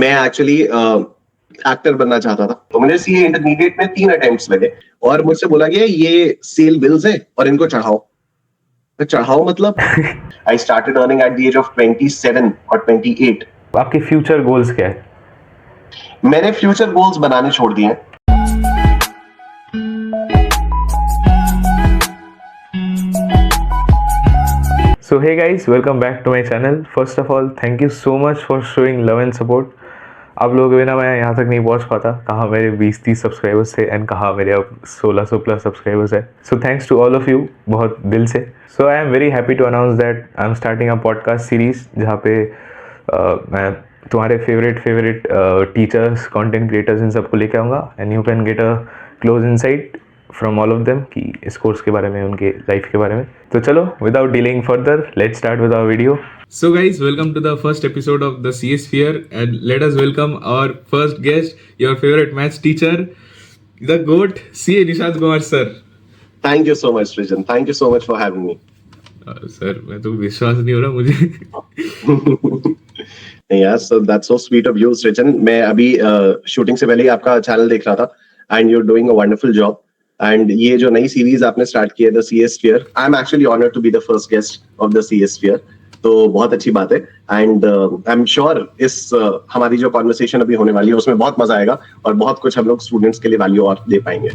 मैं actually actor बनना चाहता था, तो मुझे सीए इंटरमीडिएट में 3 अटेम्प्ट्स लगे और मुझसे बोला गया ये सेल बिल्स है और इनको चढ़ाओ। तो चढ़ाओ मतलब I started earning at the age of 27 और 28। आपके फ्यूचर गोल्स क्या है? मैंने फ्यूचर गोल्स बनाने छोड़ दिए हैं। So hey guys, welcome back to my channel. First of all, thank you so much for showing love and support. आप लोगों के बिना मैं यहाँ तक नहीं पहुँच पाता। कहाँ मेरे 20-30 सब्सक्राइबर्स थे एंड कहाँ मेरे अब 1600 प्लस सब्सक्राइबर्स है। So thanks to all of you, बहुत दिल से। So I am very happy to announce that I am starting a podcast series जहाँ पे मैं तुम्हारे फेवरेट टीचर्स, कंटेंट क्रिएटर्स इन सबको लेके आऊँगा and you can get a close insight from all of them कि इस कोर्स के बारे में, उनके लाइफ के बारे में। तो चलो, without delaying further, let's start with our video. So guys, welcome to the first episode of the CS Sphere and let us welcome our first guest, your favorite maths teacher, the GOAT, CA Nishant Kumar sir. Thank you so much, Rijan. Thank you so much for having me. Sir, मैं तो विश्वास नहीं हो रहा मुझे। Yeah, so that's so sweet of you, Rijan. मैं अभी shooting से पहले ही आपका चैनल देख रहा था and you're doing a wonderful job. And ये जो नई सीरीज आपने स्टार्ट की है the CS sphere, I am actually honoured to be the first guest of the CS sphere, तो बहुत अच्छी बात है। एंड आई एम श्योर इस हमारी जो कॉन्वर्सेशन अभी होने वाली है उसमें बहुत मजा आएगा और बहुत कुछ हम लोग स्टूडेंट्स के लिए वैल्यू और दे पाएंगे।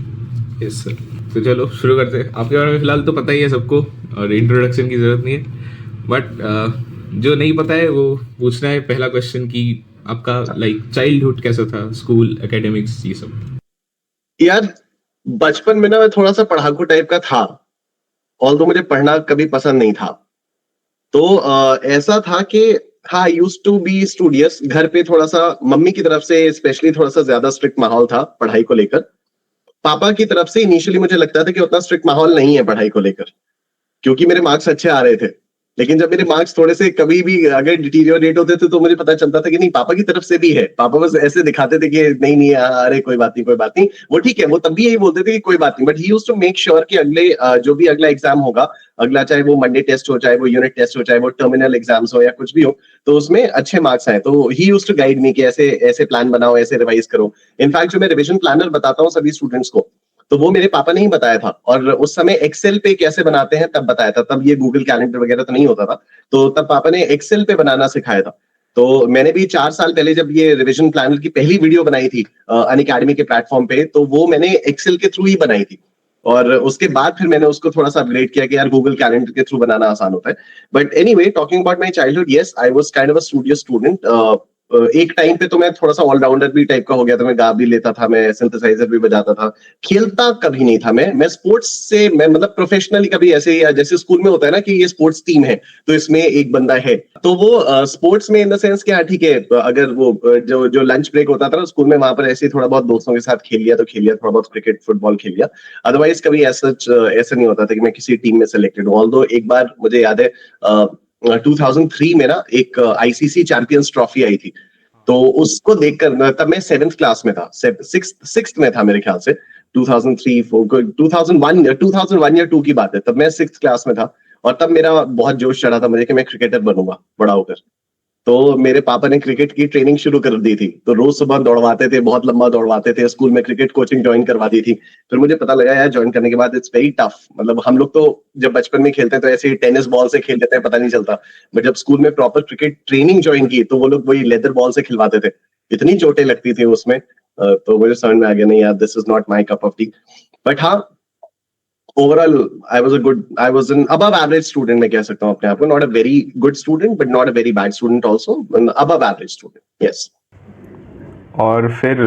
यस सर, तो चलो शुरू करते हैं। आपके बारे में फिलहाल तो पता ही है सबको और इंट्रोडक्शन की जरूरत नहीं है, बट जो नहीं पता है वो पूछना है पहला क्वेश्चन कि आपका लाइक चाइल्डहुड कैसा था, स्कूल, एकेडमिक्स, ये सब। यार बचपन में ना मैं थोड़ा सा पढ़ाकू टाइप का था, ऑल्दो मुझे पढ़ना कभी पसंद नहीं था। तो ऐसा था कि हाँ, यूज टू बी स्टूडियस। घर पे थोड़ा सा मम्मी की तरफ से स्पेशली थोड़ा सा ज्यादा स्ट्रिक्ट माहौल था पढ़ाई को लेकर। पापा की तरफ से इनिशियली मुझे लगता था कि उतना स्ट्रिक्ट माहौल नहीं है पढ़ाई को लेकर, क्योंकि मेरे मार्क्स अच्छे आ रहे थे। लेकिन जब मेरे मार्क्स थोड़े से कभी भी अगर डिटीरियोरेट होते थे तो मुझे पता चलता था कि नहीं, पापा की तरफ से भी है। पापा बस ऐसे दिखाते थे कि नहीं नहीं, अरे कोई बात नहीं, कोई बात नहीं, वो ठीक है। वो तब भी यही बोलते थे कि कोई बात नहीं, but he used to make sure कि अगले जो भी अगला एग्जाम होगा, अगला चाहे वो मंडे टेस्ट हो, चाहे वो यूनिट टेस्ट हो, चाहे वो टर्मिनल एग्जाम्स हो या कुछ भी हो, तो उसमें अच्छे मार्क्स आए। तो he used to guide me कि ऐसे ऐसे प्लान बनाओ, ऐसे रिवाइज करो। इनफैक्ट जो मैं रिविजन प्लानर बताता हूँ सभी स्टूडेंट्स को, तो वो मेरे पापा ने ही बताया था। और उस समय एक्सेल पे कैसे बनाते हैं तब बताया था। तब ये गूगल कैलेंडर वगैरह तो नहीं होता था, तो तब पापा ने एक्सेल पे बनाना सिखाया था। तो मैंने भी 4 साल पहले जब ये रिवीजन प्लानर की पहली वीडियो बनाई थी अनअकैडमी के प्लेटफॉर्म पे, तो वो मैंने एक्सेल के थ्रू ही बनाई थी। और उसके बाद फिर मैंने उसको थोड़ा सा अपग्रेड किया कि यार गूगल कैलेंडर के थ्रू बनाना आसान होता है। But anyway, talking about my childhood, yes I was kind of a studious student. एक टाइम पे तो मैं थोड़ा सा ऑलराउंडर भी टाइप का हो गया था। मैं गा भी लेता था, मैं सिंथेसाइजर भी बजाता था, खेलता कभी नहीं था। मैं स्पोर्ट्स से, मैं मतलब प्रोफेशनली कभी ऐसे, या जैसे स्कूल में होता है ना कि ये स्पोर्ट्स टीम है तो इसमें एक बंदा है, तो वो स्पोर्ट्स में इन द सेंस क्या, ठीक है, अगर वो जो लंच ब्रेक होता था ना स्कूल में, वहां पर ऐसे थोड़ा बहुत दोस्तों के साथ खेल लिया तो खेल लिया, थोड़ा बहुत क्रिकेट फुटबॉल खेल लिया। अदरवाइज कभी ऐसा नहीं होता था कि मैं किसी टीम में सेलेक्टेड हूँ। ऑल्दो एक बार मुझे याद है 2003 में ना एक आईसीसी चैंपियंस ट्रॉफी आई थी, तो उसको देखकर, तब मैं 7th क्लास में था, 6th में था मेरे ख्याल से, 2003 2001 या 2 की बात है। तब मैं 6th क्लास में था और तब मेरा बहुत जोश चढ़ा था मुझे कि मैं क्रिकेटर बनूंगा बड़ा होकर। तो मेरे पापा ने क्रिकेट की ट्रेनिंग शुरू कर दी थी, तो रोज सुबह दौड़वाते थे, बहुत लंबा दौड़वाते थे। स्कूल में क्रिकेट कोचिंग ज्वाइन करवा दी थी। फिर मुझे पता लगा यार ज्वाइन करने के बाद इट्स वेरी टफ। मतलब हम लोग तो जब बचपन में खेलते हैं तो ऐसे ही टेनिस बॉल से खेल लेते हैं, पता नहीं चलता। बट जब स्कूल में प्रॉपर क्रिकेट ट्रेनिंग ज्वाइन की तो वो लोग वही लेदर बॉल से खिलवाते थे, इतनी चोटें लगती थी उसमें। तो मुझे समझ में आ गया नहीं यार, this is not my cup of tea. But हाँ, overall I was an above average student, मैं कह सकता हूँ अपने आप को। Not a very good student but not a very bad student also, above average student, yes. और फिर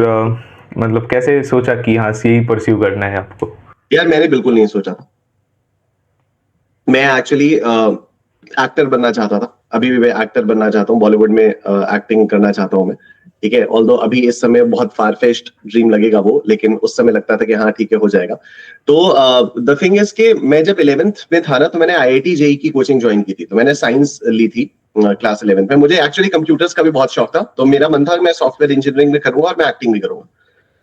मतलब कैसे सोचा कि हाँ सीए ही परस्यू करना है आपको? यार मैंने बिल्कुल नहीं सोचा था। मैं एक्चुअली एक्टर बनना चाहता था, अभी भी मैं एक्टर बनना चाहता हूँ, बॉलीवुड में एक्टिंग करना चाहता हूँ मैं, ठीक है। ऑल्दो अभी इस समय बहुत फार फेच्ड ड्रीम लगेगा वो, लेकिन उस समय लगता था कि हाँ ठीक है, हो जाएगा। तो द थिंग इज कि मैं जब 11th में था ना, तो मैंने आईआईटी जेईई की कोचिंग ज्वाइन की थी। तो मैंने साइंस ली थी क्लास 11th में। मुझे एक्चुअली कंप्यूटर्स का भी बहुत शौक था, तो मेरा मन था कि मैं सॉफ्टवेयर इंजीनियरिंग में करूंगा और मैं एक्टिंग भी करूंगा।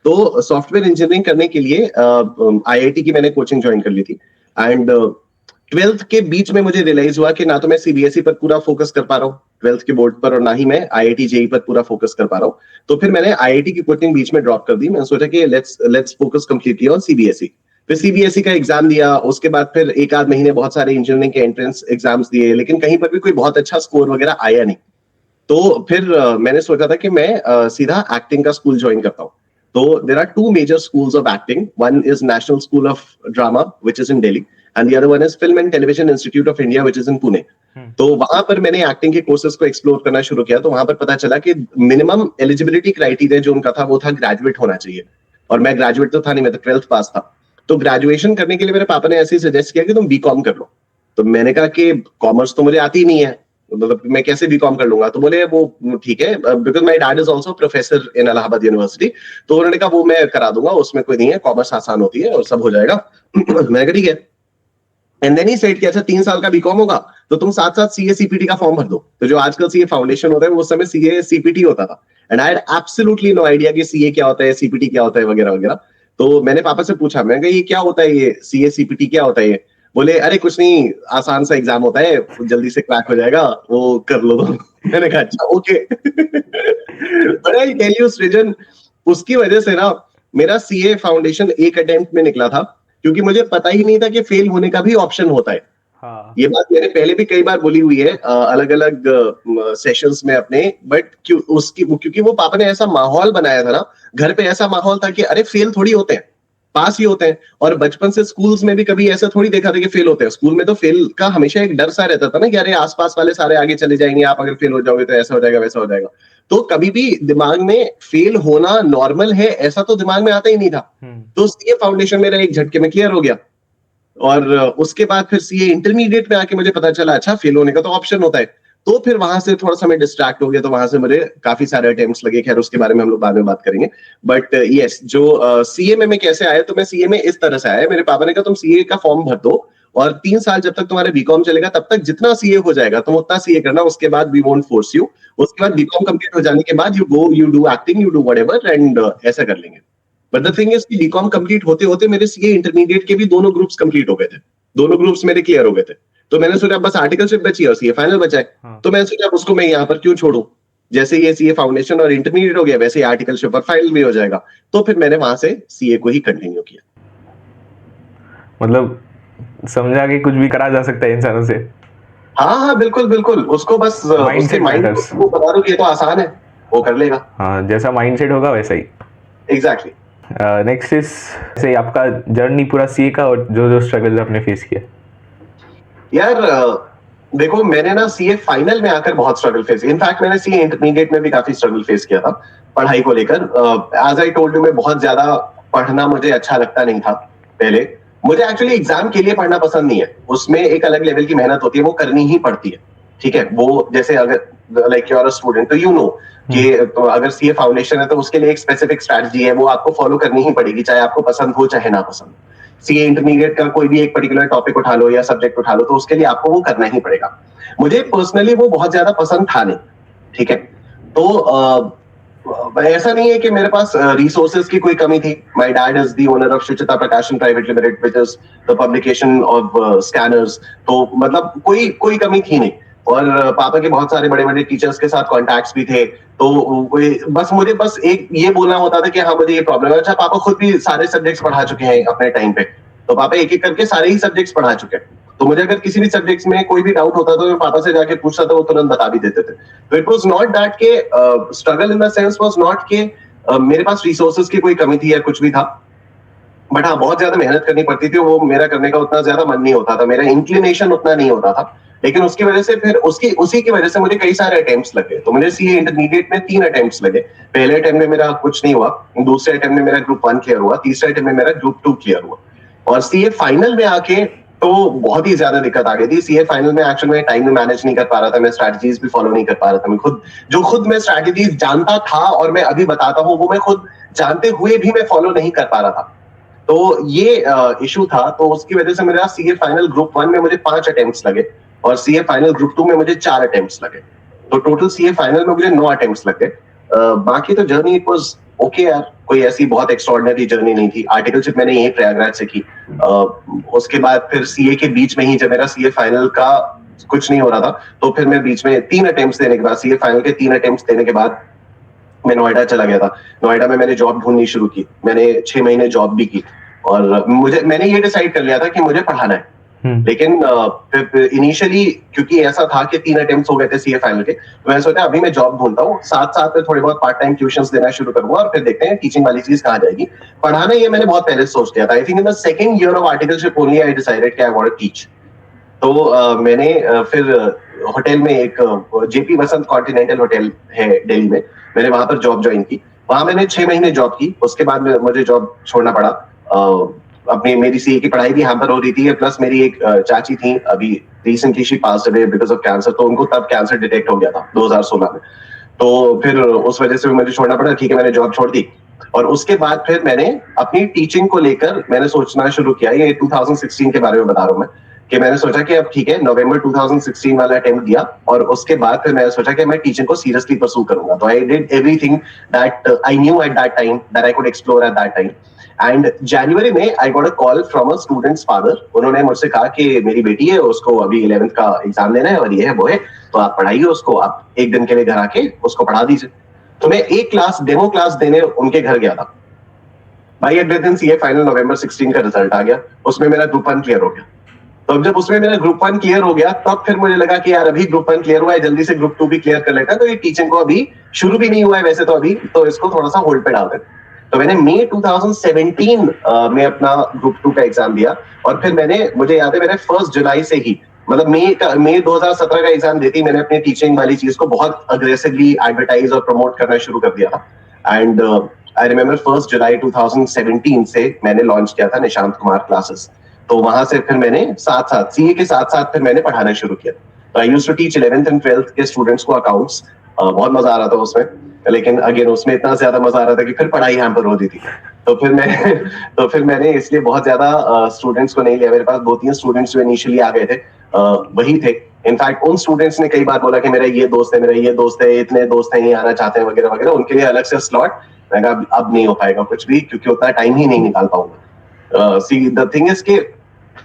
तो सॉफ्टवेयर इंजीनियरिंग करने के लिए आईआईटी की मैंने कोचिंग ज्वाइन कर ली थी। एंड 12th के बीच में मुझे रियलाइज हुआ कि ना तो मैं सीबीएसई पर पूरा फोकस कर पा रहा हूँ 12th के बोर्ड पर, और ना ही मैं आईआईटी जेई पर पूरा फोकस कर पा रहा हूँ। तो फिर मैंने आईआईटी की कोचिंग बीच में ड्रॉप कर दी। मैंने सोचा कि let's focus completely on CBSE. फिर सीबीएसई का एग्जाम दिया, उसके बाद फिर एक आध महीने बहुत सारे इंजीनियरिंग के एंट्रेंस एग्जाम्स दिए, लेकिन कहीं पर भी कोई बहुत अच्छा स्कोर वगैरह आया नहीं। तो फिर मैंने सोचा था कि मैं सीधा एक्टिंग का स्कूल ज्वाइन करता हूँ। तो there are two major schools of acting. One is National School of Drama which is in Delhi, and the other one is Film and Television Institute of India which is in Pune. तो वहां पर मैंने acting के courses को explore करना शुरू किया। तो वहां पर पता चला कि मिनिमम एलिजिबिलिटी क्राइटेरिया जो उनका था वो था ग्रेजुएट होना चाहिए, और मैं ग्रेजुएट तो था नहीं, मैं तो 12th पास था। तो ग्रेजुएशन करने के लिए मेरे पापा ने ऐसे ही सजेस्ट किया कि तुम बीकॉम कर लो। तो मैंने कहा कि कॉमर्स तो मुझे आती ही नहीं है, मतलब मैं कैसे बीकॉम कर लूंगा। तो बोले वो ठीक है, because my dad is also professor in Allahabad university. तो उन्होंने कहा वो मैं करा दूंगा, उसमें कोई नहीं है, कॉमर्स आसान होती है और सब हो जाएगा। मैंने कहा ठीक है। एंड देन ही सेड कि अच्छा 3 साल का बीकॉम होगा तो तुम साथ साथ सीए सीपीटी का फॉर्म भर दो। तो जो आजकल सीए फाउंडेशन होता है वो उस समय सीए सीपीटी होता था, and I had absolutely no idea कि सीए क्या होता है, सीपीटी क्या होता है वगैरह वगैरह। तो मैंने पापा से पूछा, मैंने कहा ये क्या होता है, ये सीए सीपीटी क्या होता है ये? बोले अरे कुछ नहीं, आसान सा एग्जाम होता है, जल्दी से क्रैक हो जाएगा, वो कर लो। तो मैंने कहा अच्छा okay. But I tell you Srijan, उसकी वजह से ना मेरा सीए फाउंडेशन एक अटेम्प्ट में निकला था, क्योंकि मुझे पता ही नहीं था कि फेल होने का भी ऑप्शन होता है। हाँ ये बात मैंने पहले भी कई बार बोली हुई है अलग अलग सेशंस में अपने, बट क्योंकि वो पापा ने ऐसा माहौल बनाया था ना, घर पे ऐसा माहौल था कि अरे फेल थोड़ी होते हैं, पास ही होते हैं। और बचपन से स्कूल्स में भी कभी ऐसा थोड़ी देखा था कि फेल होते हैं। स्कूल में तो फेल का हमेशा एक डर सा रहता था ना कि अरे आसपास वाले सारे आगे चले जाएंगे, आप अगर फेल हो जाओगे तो ऐसा हो जाएगा वैसा हो जाएगा। तो कभी भी दिमाग में फेल होना नॉर्मल है ऐसा तो दिमाग में आता ही नहीं था। तो सीए फाउंडेशन मेरा एक झटके में क्लियर हो गया, और उसके बाद फिर सीए इंटरमीडिएट में आके मुझे पता चला अच्छा फेल होने का तो ऑप्शन होता है। तो फिर वहां से थोड़ा सा मैं डिस्ट्रैक्ट हो गया, तो वहां से मुझे काफी सारे अटेम्प्ट्स लगे। खैर उसके बारे में हम लोग बाद में बात करेंगे। बट यस, जो सीए में मैं कैसे आया, तो मैं सीए में इस तरह से आया। मेरे पापा ने कहा तुम सीए का फॉर्म भर दो, और 3 साल जब तक तुम्हारे बीकॉम चलेगा तब तक जितना सीए हो जाएगा तुम उतना सीए करना, उसके बाद वी वोंट फोर्स यू। उसके बाद बीकॉम कंप्लीट हो जाने के बाद you go, you do acting, you do whatever, and ऐसा कर लेंगे। बट द थिंग इज कि बीकॉम कंप्लीट होते होते मेरे सीए इंटरमीडिएट के भी दोनों ग्रुप्स कंप्लीट हो गए थे, दोनों ग्रुप्स मेरे क्लियर हो गए थे। तो मैंने सोचा बस आर्टिकलशिप बची है और सीए फाइनल बचा है। तो मैंने सोचा उसको मैं यहाँ पर क्यों छोड़ूं, जैसे ये सीए फाउंडेशन और इंटरमीडिएट हो गया वैसे ही आर्टिकलशिप और फाइनल भी हो जाएगा। तो फिर मैंने वहां से सीए को ही कंटिन्यू किया। मतलब समझा कि कुछ भी करा जा सकता है इंसानों से। हाँ हाँ बिल्कुल बिल्कुल, उसको बस उसके Mindset माइंड matters. को बता दो कि ये तो आसान है, वो कर लेगा। हाँ जैसा माइंडसेट होगा वैसा ही। एग्जैक्टली। नेक्स्ट इज से आपका जर्नी पूरा सीए का, और जो जो स्ट्रगल आपने फेस किया। यार देखो मैंने ना सीए फाइनल में आकर बहुत स्ट्रगल फेस, इनफैक्ट मैंने सीए इंटरमीडिएट में भी काफी स्ट्रगल फेस किया था पढ़ाई को लेकर। एज आई टोल्ड यू, मैं बहुत ज्यादा पढ़ना मुझे अच्छा लगता नहीं था पहले। मुझे एक्चुअली एग्जाम के लिए पढ़ना पसंद नहीं है, उसमें एक अलग लेवल की मेहनत होती है, वो करनी ही पड़ती है। ठीक है, वो जैसे अगर like you are a student तो यू नो कि तो अगर सीए फाउंडेशन है तो उसके लिए एक स्पेसिफिक स्ट्रैटेजी है, वो आपको फॉलो करनी ही पड़ेगी, चाहे आपको पसंद हो चाहे ना पसंद। सीए इंटरमीडिएट का कोई भी एक पर्टिकुलर टॉपिक उठा लो या सब्जेक्ट उठा लो, तो उसके लिए आपको वो करना ही पड़ेगा। मुझे पर्सनली वो बहुत ज्यादा पसंद था नहीं। ठीक है, तो ऐसा नहीं है कि मेरे पास रिसोर्सेज की कोई कमी थी। My dad is the owner of शुचिता प्रकाशन private limited which is the publication of scanners. तो मतलब कोई कमी थी नहीं, और पापा के बहुत सारे बड़े बड़े टीचर्स के साथ कॉन्टैक्ट्स भी थे। तो मुझे बस एक ये बोलना होता था कि हाँ मुझे ये प्रॉब्लम है। अच्छा, पापा खुद भी सारे सब्जेक्ट्स पढ़ा चुके हैं अपने टाइम पे, तो पापा एक एक करके सारे ही सब्जेक्ट्स पढ़ा चुके हैं। तो मुझे अगर किसी भी सब्जेक्ट्स में कोई भी डाउट होता तो मैं पापा से जाके पूछता था, वो तुरंत बता भी देते थे। तो इट वाज नॉट दैट के struggle in the sense was not के मेरे पास रिसोर्सेज की कोई कमी थी या कुछ भी था। बट हाँ, बहुत ज्यादा मेहनत करनी पड़ती थी, वो मेरा करने का उतना ज्यादा मन नहीं होता था, मेरा इंक्लिनेशन उतना नहीं होता था। लेकिन उसकी वजह से फिर उसी की वजह से मुझे कई सारे अटेम्प्ट्स लगे। तो मुझे सीए इंटरमीडिएट में 3 अटेम्प्ट्स लगे। पहले अटेम्प्ट में मेरा कुछ नहीं हुआ, दूसरे अटेम्प्ट में मेरा ग्रुप 1 क्लियर हुआ, तीसरे अटेम्प्ट में मेरा ग्रुप 2 क्लियर हुआ, और सीए फाइनल में आके तो बहुत ही ज्यादा दिक्कत आ गई थी। सीए फाइनल में एक्चुअली मैं टाइम में मैनेज नहीं कर पा रहा था, मैं स्ट्रैटेजीज भी फॉलो नहीं कर पा रहा था। मैं खुद मैं स्ट्रैटेजीज जानता था और मैं अभी बताता हूँ, वो मैं खुद जानते हुए भी मैं फॉलो नहीं कर पा रहा था। तो ये इशू था। तो उसकी वजह से मेरा सीए फाइनल ग्रुप 1 में मुझे 5 अटेम्प्ट्स लगे, और सीए फाइनल ग्रुप 2 में मुझे 4 अटेम्प्ट्स लगे। तो टोटल सीए फाइनल में मुझे 9 अटेम्प्ट्स लगे। बाकी तो जर्नी इट वाज ओके यार, कोई ऐसी बहुत एक्स्ट्राऑर्डिनरी जर्नी नहीं थी। आर्टिकलशिप मैंने यही प्रयागराज से की। उसके बाद फिर सीए के बीच में ही, जब मेरा सीए फाइनल का कुछ नहीं हो रहा था, तो फिर मैं बीच में 3 अटेम्प्ट्स देने के बाद, सीए फाइनल के 3 अटेम्प्ट्स देने के बाद मैं नोएडा चला गया था। नोएडा में मैंने जॉब ढूंढनी शुरू की। मैंने 6 महीने जॉब भी की, और मैंने ये डिसाइड कर लिया था कि मुझे पढ़ाना है। लेकिन इनिशियली क्योंकि ऐसा था कि 3 अटेम्प्ट्स हो गए थे सीए फाइनल के, तो मैंने सोचा अभी मैं जॉब ढूंढता हूँ, साथ साथ में थोड़ी बहुत पार्ट टाइम ट्यूशंस देना शुरू करूंगा, और फिर देखते हैं टीचिंग वाली चीज कहाँ जाएगी। पढ़ाना ये मैंने बहुत पहले सोच लिया था। I think in the second year of articleship only I decided कि आई वांट टू टीच। तो मैंने फिर होटल में, एक जेपी वसंत कॉन्टिनेंटल होटल है दिल्ली में, मैंने वहां पर जॉब ज्वाइन की। वहां मैंने 6 महीने जॉब की। उसके बाद मुझे जॉब छोड़ना पड़ा। अपनी मेरी सीए की पढ़ाई भी हैम्पर हो रही थी, प्लस मेरी एक चाची थी, अभी recently she passed away because of cancer, तो उनको तब कैंसर डिटेक्ट हो गया था 2016 में। तो फिर उस वजह से मुझे छोड़ना पड़ा। ठीक है, मैंने जॉब छोड़ दी, और उसके बाद फिर मैंने अपनी टीचिंग को लेकर मैंने सोचना शुरू किया। ये 2016 के बारे में बता रहा हूँ मैं, कि मैंने सोचा कि अब ठीक है, नवंबर 2016 वाला अटेम्प्ट दिया, और उसके बाद फिर मैंने सोचा कि मैं टीचिंग को सीरियसली परस्यू करूंगा। तो I did everything that I knew at that time, that I could explore at that time. And जनवरी में I got a call from a student's father. उन्होंने मुझसे कहा कि मेरी बेटी है, उसको अभी 11th का एग्जाम देना है, और ये है वो है, तो आप पढ़ाइए उसको, आप एक दिन के लिए घर आके उसको पढ़ा दीजिए। तो मैं एक क्लास, डेमो क्लास देने उनके घर गया था। भाई अगले दिन सीए फाइनल नवंबर 16 का रिजल्ट आ गया, उसमें मेरा ग्रुप 1 क्लियर हो गया। तो अब जब उसमें मेरा ग्रुप 1 क्लियर हो गया, तब फिर मुझे लगा कि यार अभी ग्रुप 1 क्लियर हुआ है, जल्दी से ग्रुप 2 भी क्लियर कर लेता है। तो ये टीचिंग को अभी शुरू भी नहीं हुआ है वैसे तो अभी, तो इसको थोड़ा सा होल्ड पे डाल दें। तो मैंने मई 2017 में अपना ग्रुप 2 का एग्जाम दिया, और फिर मुझे याद है मैंने 1 जुलाई से ही, मतलब मई 2017 का एग्जाम देती मैंने अपनी टीचिंग वाली चीज को बहुत अग्रेसिवली एडवर्टाइज और प्रमोट करना शुरू कर दिया था। एंड आई रिमेम्बर 1 जुलाई 2017 से मैंने लॉन्च किया था निशांत कुमार क्लासेस। तो वहां से फिर मैंने साथ साथ सीए के साथ साथ फिर मैंने पढ़ाना शुरू किया। तो I used to teach 11th and 12th के स्टूडेंट्स को अकाउंट्स। बहुत मजा आ रहा था उसमें, लेकिन अगेन उसमें इतना ज्यादा मजा आ रहा था कि फिर पढ़ाई हैम्पर होती थी। तो फिर मैंने इसलिए बहुत ज्यादा स्टूडेंट्स को नहीं लिया। मेरे पास 2-3 स्टूडेंट्स जो इनिशियली आ गए थे वही थे। इनफैक्ट उन स्टूडेंट्स ने कई बार बोला कि मेरा ये दोस्त है, मेरा ये दोस्त है, इतने दोस्त हैं, ये आना चाहते हैं वगैरह वगैरह, उनके लिए अलग से स्लॉट। मैं कहा अब नहीं हो पाएगा कुछ भी, क्योंकि उतना टाइम ही नहीं निकाल पाऊंगा। सी द थिंग इज कि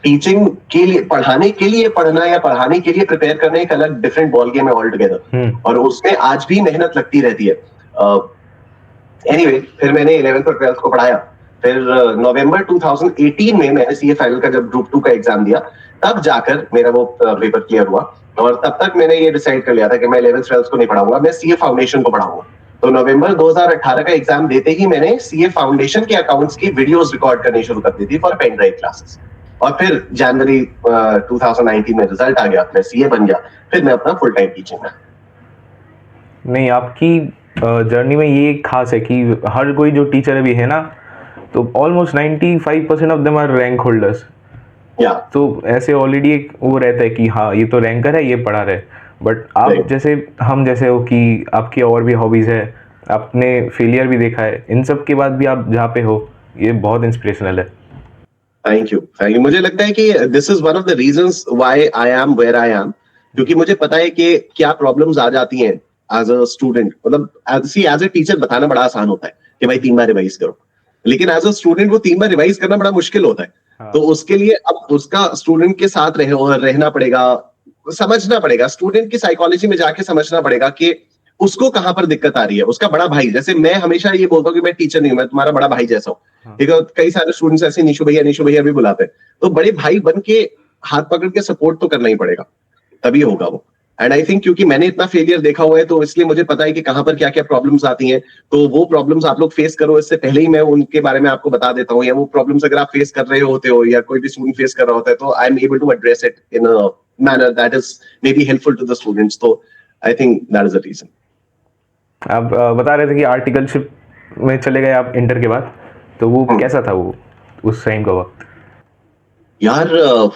टीचिंग के लिए, पढ़ाने के लिए पढ़ना या पढ़ाने के लिए प्रिपेयर करना एक अलग डिफरेंट बॉल गेम है ऑल टुगेदर, और उसमें आज भी मेहनत लगती रहती है। एनीवे, फिर मैंने 11th और 12th को पढ़ाया। फिर नवंबर 2018 में मैंने सीए फाइनल का जब ग्रुप 2 का एग्जाम दिया, तब जाकर मेरा वो पेपर क्लियर हुआ। और तब तक मैंने ये डिसाइड कर लिया था कि मैं 11th 12th को नहीं पढ़ाऊंगा, मैं सीए फाउंडेशन को पढ़ाऊंगा। तो नवंबर 2018 का एग्जाम देते ही मैंने सीए फाउंडेशन के अकाउंट्स की वीडियोस रिकॉर्ड करनी शुरू कर दी थी फॉर पेन ड्राइव क्लासेस। और फिर जनवरी 2019 में रिजल्ट आ गया, मैं सीए बन गया। फिर मैं अपना फुल टाइम टीचिंग में। नहीं, आपकी जर्नी में ये खास है कि हर कोई जो टीचर अभी है ना, तो almost 95% of them are rank holders. या तो ऐसे ऑलरेडी एक वो रहता है कि हाँ ये तो रैंकर है, ये पढ़ा रहे। बट आप Right. जैसे हम जैसे हो कि आपकी और भी हॉबीज है, आपने फेलियर भी देखा है, इन सब के बाद भी आप जहाँ पे हो, ये बहुत इंस्पिरेशनल है। Thank you. मुझे लगता है कि this is one of the reasons why I am where I am, क्योंकि मुझे पता है कि क्या प्रॉब्लम्स आ जाती हैं एज अ स्टूडेंट। मतलब एज अ टीचर बताना बड़ा आसान होता है कि भाई 3 बार रिवाइज करो, लेकिन एज अ स्टूडेंट वो 3 बार रिवाइज करना बड़ा मुश्किल होता है। हाँ। तो उसके लिए अब उसका स्टूडेंट के साथ रहना पड़ेगा, समझना पड़ेगा, स्टूडेंट की साइकोलॉजी में जाके समझना पड़ेगा कि उसको कहां पर दिक्कत आ रही है। उसका बड़ा भाई, जैसे मैं हमेशा ये बोलता हूँ कि मैं टीचर नहीं हूं, मैं तुम्हारा बड़ा भाई जैसा हूँ। ठीक है, कई सारे स्टूडेंट्स ऐसे निशु भैया भी बुलाते हैं। तो बड़े भाई बन के हाथ पकड़ के सपोर्ट तो करना ही पड़ेगा, तभी होगा वो। एंड आई थिंक क्योंकि मैंने इतना फेलियर देखा हुआ है, तो इसलिए मुझे पता है कि कहां पर क्या क्या प्रॉब्लम्स आती हैं। तो वो प्रॉब्लम्स आप लोग फेस करो, इससे पहले ही मैं उनके बारे में आपको बता देता हूँ, या वो प्रॉब्लम्स अगर आप फेस कर रहे होते हो या कोई भी स्टूडेंट फेस कर रहा होता है, तो I am able to address it in a manner that is may be helpful to the students. तो I think that is the reason. आप बता रहे थे कि आर्टिकलशिप में चले गए आप इंटर के बाद, तो वो कैसा था वो उस टाइम का वक्त? यार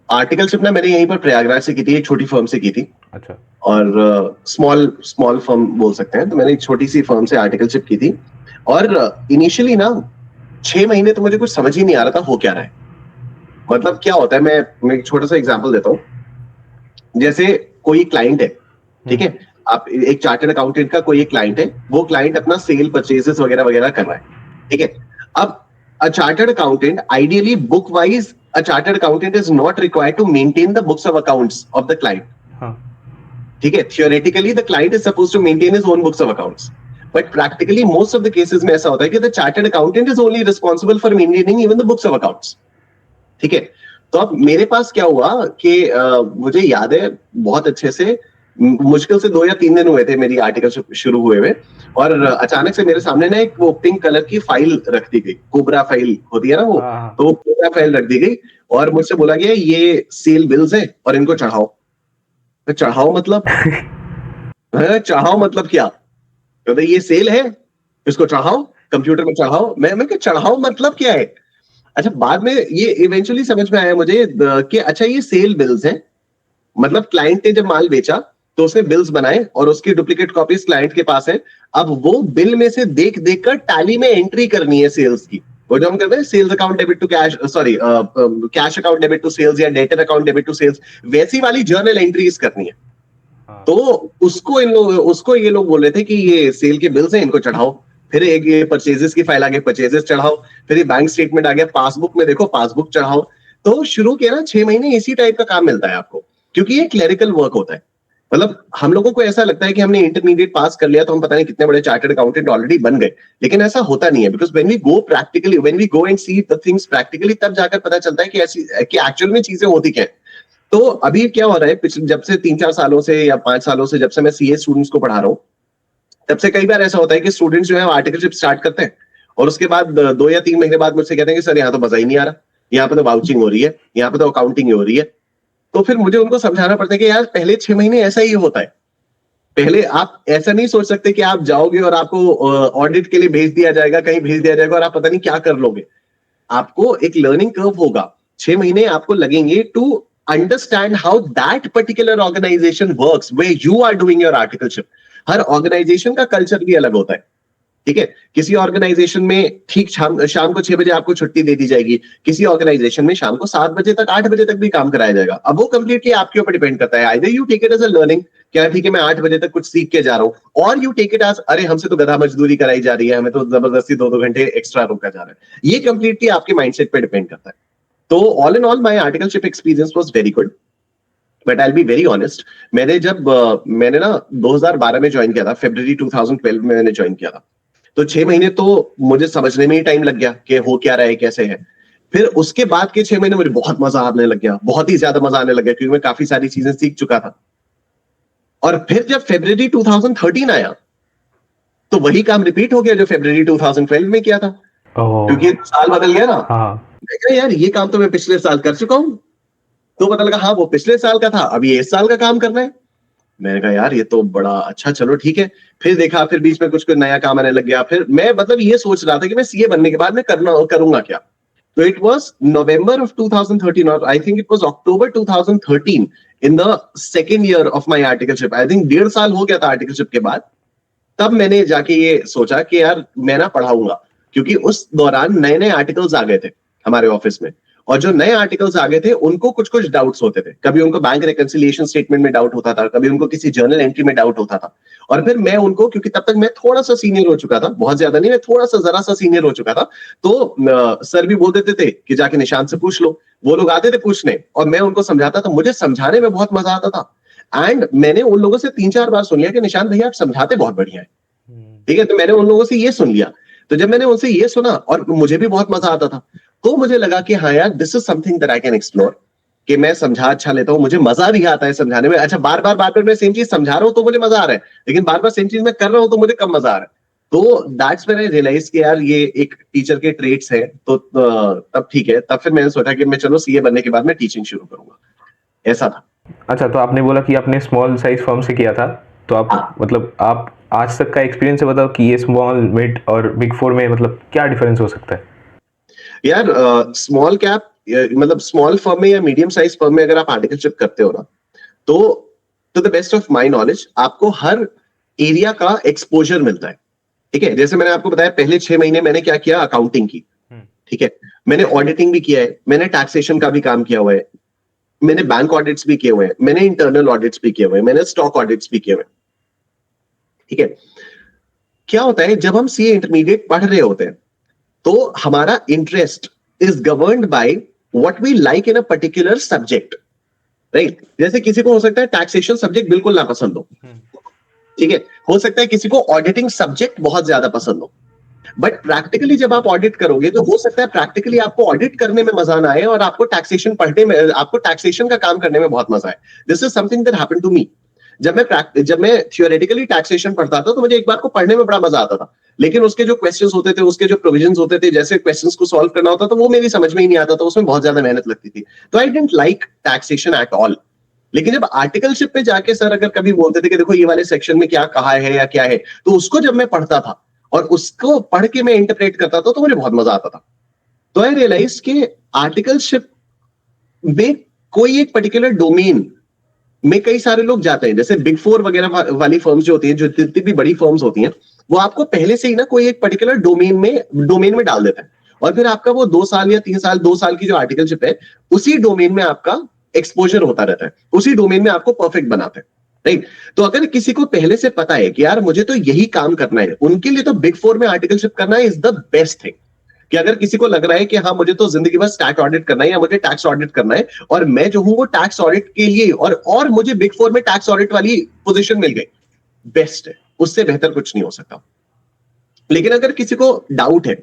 आर्टिकलशिप ना मैंने यहीं पर प्रयागराज से की थी, एक छोटी फर्म से की थी। अच्छा। और स्मॉल फर्म बोल सकते हैं। तो मैंने एक छोटी सी फर्म से आर्टिकलशिप की थी, और इनिशियली ना 6 महीने तो मुझे कुछ समझ ही नहीं आ रहा था हो क्या रहा है। मतलब क्या होता है, मैं एक छोटा सा एग्जांपल देता हूँ। जैसे कोई क्लाइंट है, ठीक है, आप एक चार्टर्ड अकाउंटेंट का कोई एक क्लाइंट है, वो क्लाइंट अपना सेल परचेजेस वगैरह वगैरह कर रहा है, ठीक है। अब a chartered accountant, ideally book wise, a chartered accountant is not required to maintain the books of accounts of the client. हाँ ठीक है, theoretically the client is supposed to maintain his own books of accounts, but practically most of the cases में ऐसा होता है कि the chartered accountant is only responsible for maintaining even the books of accounts. ठीक है, तो अब मेरे पास क्या हुआ कि मुझे याद है बहुत अच्छे से, मुश्किल से 2 या 3 दिन हुए थे मेरी आर्टिकल शुरू हुए हुए, और अचानक से मेरे सामने ना एक वो पिंक कलर की फाइल रख दी गई, कोबरा फाइल होती है ना वो, हाँ। तो कोबरा फाइल रख दी गई और मुझसे बोला गया ये सेल बिल्स है और इनको चढ़ाओ। तो चढ़ाओ मतलब चढ़ाओ मतलब क्या? तो ये सेल है, इसको चढ़ाओ, कंप्यूटर में चढ़ाओ। मैं चढ़ाओ मतलब क्या है? अच्छा, बाद में ये इवेंचुअली समझ में आया मुझे कि अच्छा ये सेल बिल्स हैं, मतलब क्लाइंट ने जब माल बेचा तो उसने बिल्स बनाए और उसकी डुप्लीकेट कॉपीज क्लाइंट के पास है। अब वो बिल में से देख देख कर टैली में एंट्री करनी है सेल्स की, वो जो हम कहते हैं sales account debit to cash, sorry cash account debit to sales या debtor account debit to sales, वैसी वाली जर्नल एंट्रीज करनी है। तो उसको ये लोग बोल रहे थे कि ये सेल के बिल्स हैं, इनको चढ़ाओ। फिर एक ये परचेजेस की फाइल आ गई, परचेजेस चढ़ाओ। फिर ये बैंक स्टेटमेंट आ गया, पासबुक में देखो, पासबुक चढ़ाओ। तो शुरू किया ना 6 महीने इसी टाइप का काम मिलता है आपको, क्योंकि ये क्लरिकल वर्क होता है। मतलब हम लोगों को ऐसा लगता है कि हमने इंटरमीडिएट पास कर लिया तो हम पता नहीं कितने बड़े चार्टर्ड अकाउंटेंट ऑलरेडी बन गए, लेकिन ऐसा होता नहीं है। Because when we go practically, when we go and see the things practically, तब जाकर पता चलता है कि ऐसी कि एक्चुअल में चीजें होती क्या है। तो अभी क्या हो रहा है, पिछले जब से 3-4 सालों से या 5 सालों से जब से मैं सीए स्टूडेंट्स को पढ़ा रहा हूँ, तब से कई बार ऐसा होता है कि स्टूडेंट्स जो है आर्टिकलशिप स्टार्ट करते हैं और उसके बाद 2 या 3 महीने बाद मुझसे कहते हैं कि सर यहाँ तो मजा ही नहीं आ रहा, यहाँ पे तो वाउचिंग हो रही है, यहाँ पे तो अकाउंटिंग हो रही है। तो फिर मुझे उनको समझाना पड़ता है कि यार पहले 6 महीने ऐसा ही होता है। पहले आप ऐसा नहीं सोच सकते कि आप जाओगे और आपको ऑडिट के लिए भेज दिया जाएगा, कहीं भेज दिया जाएगा और आप पता नहीं क्या कर लोगे। आपको एक लर्निंग कर्व होगा, 6 महीने आपको लगेंगे to understand how that particular organisation works where you are doing your articleship. हर ऑर्गेनाइजेशन का कल्चर भी अलग होता है, ठीक है। किसी ऑर्गेनाइजेशन में ठीक शाम को 6 बजे आपको छुट्टी दे दी जाएगी, किसी ऑर्गेनाइजेशन में शाम को 7 बजे तक 8 बजे तक भी काम कराया जाएगा। अब वो कंप्लीटली आपके ऊपर डिपेंड करता है, either you take it as a learning, क्या ठीक है मैं 8 बजे तक कुछ सीख के जा रहा हूं, और यू टेक इट एज अरे हमसे तो गधा मजदूरी कराई जा रही है, हमें तो जबरदस्ती 2-2 घंटे एक्स्ट्रा रोका जा रहा है। ये कंप्लीटली आपके माइंडसेट पे डिपेंड करता है। तो all in all my articleship experience was very good, but I will be very honest. मैंने ना 2012 में ज्वाइन किया था, फरवरी 2012 में मैंने ज्वाइन किया था। तो 6 महीने तो मुझे समझने में ही टाइम लग गया कि हो क्या रहा है, कैसे है। फिर उसके बाद के 6 महीने मुझे बहुत मजा आने लग गया, बहुत ही ज्यादा मजा आने लग गया, क्योंकि मैं काफी सारी चीजें सीख चुका था। और फिर जब फरवरी 2013 आया तो वही काम रिपीट हो गया जो फरवरी 2012 में किया था, क्योंकि साल बदल गया ना। हाँ मैं कहा यार ये काम तो मैं पिछले साल कर चुका हूं। तो पता लगा हाँ वो पिछले साल का था, अभी इस साल का काम करना है। मैंने कहा यार ये तो बड़ा अच्छा, चलो ठीक है। फिर देखा, फिर बीच में कुछ नया काम आने लग गया। फिर मैं मतलब ये सोच रहा था कि मैं सीए बनने के बाद मैं करूंगा क्या। तो इट वाज नवंबर ऑफ 2013 और I think it was October 2013 in the second year of my articleship. I think 1.5 साल हो गया था आर्टिकलशिप के बाद। तब मैंने जाके ये सोचा कि यार मैं ना पढ़ाऊंगा, क्योंकि उस दौरान नए नए आर्टिकल्स आ गए थे हमारे ऑफिस में, और जो नए आर्टिकल्स आ गए थे उनको कुछ कुछ डाउट्स होते थे। कभी उनको बैंक रिकंसिलिएशन स्टेटमेंट में डाउट होता था, कभी उनको किसी जर्नल एंट्री में डाउट होता था। और फिर मैं उनको, क्योंकि तब तक मैं थोड़ा सा सीनियर हो चुका था, बहुत ज्यादा नहीं, मैं थोड़ा सा जरा सा सीनियर हो चुका था, तो सर भी बोल देते थे कि जाके निशांत से पूछ लो। वो लोग आते थे पूछने और मैं उनको समझाता था। मुझे समझाने में बहुत मजा आता था। एंड मैंने उन लोगों से 3-4 बार सुन लिया कि निशांत भैया आप समझाते बहुत बढ़िया है, ठीक है। तो मैंने उन लोगों से ये सुन लिया। तो जब मैंने उनसे ये सुना और मुझे भी बहुत मजा आता था, तो मुझे लगा कि हाँ यार this is something that I can explore, कि मैं समझा अच्छा लेता हूँ, मुझे मजा भी आता है समझाने में। अच्छा बार बार मैं सेम चीज समझा रहा हूँ तो मुझे मजा आ रहा है, लेकिन बार बार सेम चीज मैं कर रहा हूँ तो मुझे कम मजा आ रहा है। तो दैट्स व्हेन आई रियलाइज कि यार ये एक टीचर के ट्रेट्स है। तो तब ठीक है, तब फिर मैंने सोचा कि मैं चलो सीए बनने के बाद मैं टीचिंग शुरू करूंगा, ऐसा था। अच्छा, तो आपने बोला कि आपने स्मॉल साइज फर्म से किया था, तो आप मतलब आप आज तक का एक्सपीरियंस बताओ कि ये स्मॉल, मिड और बिग 4 में मतलब क्या डिफरेंस हो सकता है? यार स्मॉल कैप मतलब स्मॉल फर्म में या मीडियम साइज फर्म में अगर आप आर्टिकलशिप करते हो ना, तो to the best of my knowledge आपको हर एरिया का एक्सपोजर मिलता है, ठीक है। जैसे मैंने आपको बताया पहले 6 महीने मैंने क्या किया, अकाउंटिंग की, ठीक है। मैंने ऑडिटिंग भी किया है, मैंने टैक्सेशन का भी काम किया हुआ है, मैंने बैंक ऑडिट्स भी किए हुए हैं, मैंने इंटरनल ऑडिट्स भी किए हुए हैं, मैंने स्टॉक ऑडिट्स भी किए हुए हैं, ठीक है। क्या होता है जब हम सीए इंटरमीडिएट पढ़ रहे होते हैं तो हमारा interest is governed by what we like in a particular subject, right. जैसे किसी को हो सकता है टैक्सेशन सब्जेक्ट बिल्कुल ना पसंद हो, ठीक है। हो सकता है किसी को ऑडिटिंग सब्जेक्ट बहुत ज्यादा पसंद हो, बट प्रैक्टिकली जब आप ऑडिट करोगे तो हो सकता है प्रैक्टिकली आपको ऑडिट करने में मजा ना आए और आपको टैक्सेशन पढ़ने में, आपको टैक्सेशन का काम करने में बहुत मजा आए। This is something that happened to me. जब मैं थियोरेटिकली टैक्सेशन पढ़ता था तो मुझे एक बार को पढ़ने में बड़ा मजा आता था, लेकिन उसके जो क्वेश्चंस होते थे, उसके जो प्रोविजंस होते थे, जैसे क्वेश्चंस को सॉल्व करना होता था, वो मेरी समझ में ही नहीं आता था, उसमें बहुत ज्यादा मेहनत लगती थी। तो I didn't like taxation at all. लेकिन जब आर्टिकलशिप पे जाके सर अगर कभी बोलते थे कि देखो ये वाले सेक्शन में क्या कहा है या क्या है, तो उसको जब मैं पढ़ता था और उसको पढ़ के मैं इंटरप्रेट करता था तो मुझे बहुत मजा आता था। तो आई रियलाइज कि आर्टिकलशिप में कोई एक पर्टिकुलर डोमेन में कई सारे लोग जाते हैं, जैसे बिग फोर वगैरह वाली फर्म्स जो होती हैं, जो जितनी भी बड़ी फर्म्स होती हैं, वो आपको पहले से ही ना कोई एक पर्टिकुलर डोमेन में डाल देता है, और फिर आपका वो 2 साल या 3 साल, 2 साल की जो आर्टिकलशिप है उसी डोमेन में आपका एक्सपोजर होता रहता है, उसी डोमेन में आपको परफेक्ट बनाते हैं, राइट। तो अगर किसी को पहले से पता है कि यार मुझे तो यही काम करना है, उनके लिए तो बिग फोर में आर्टिकलशिप करना इज द बेस्ट थिंग। कि अगर किसी को लग रहा है कि हाँ मुझे तो जिंदगी भर स्टैट ऑडिट करना है या मुझे टैक्स ऑडिट करना है, और मैं जो हूं वो टैक्स ऑडिट के लिए, और मुझे बिग फोर में टैक्स ऑडिट वाली पोजीशन मिल गई, बेस्ट है, उससे बेहतर कुछ नहीं हो सकता। लेकिन अगर किसी को डाउट है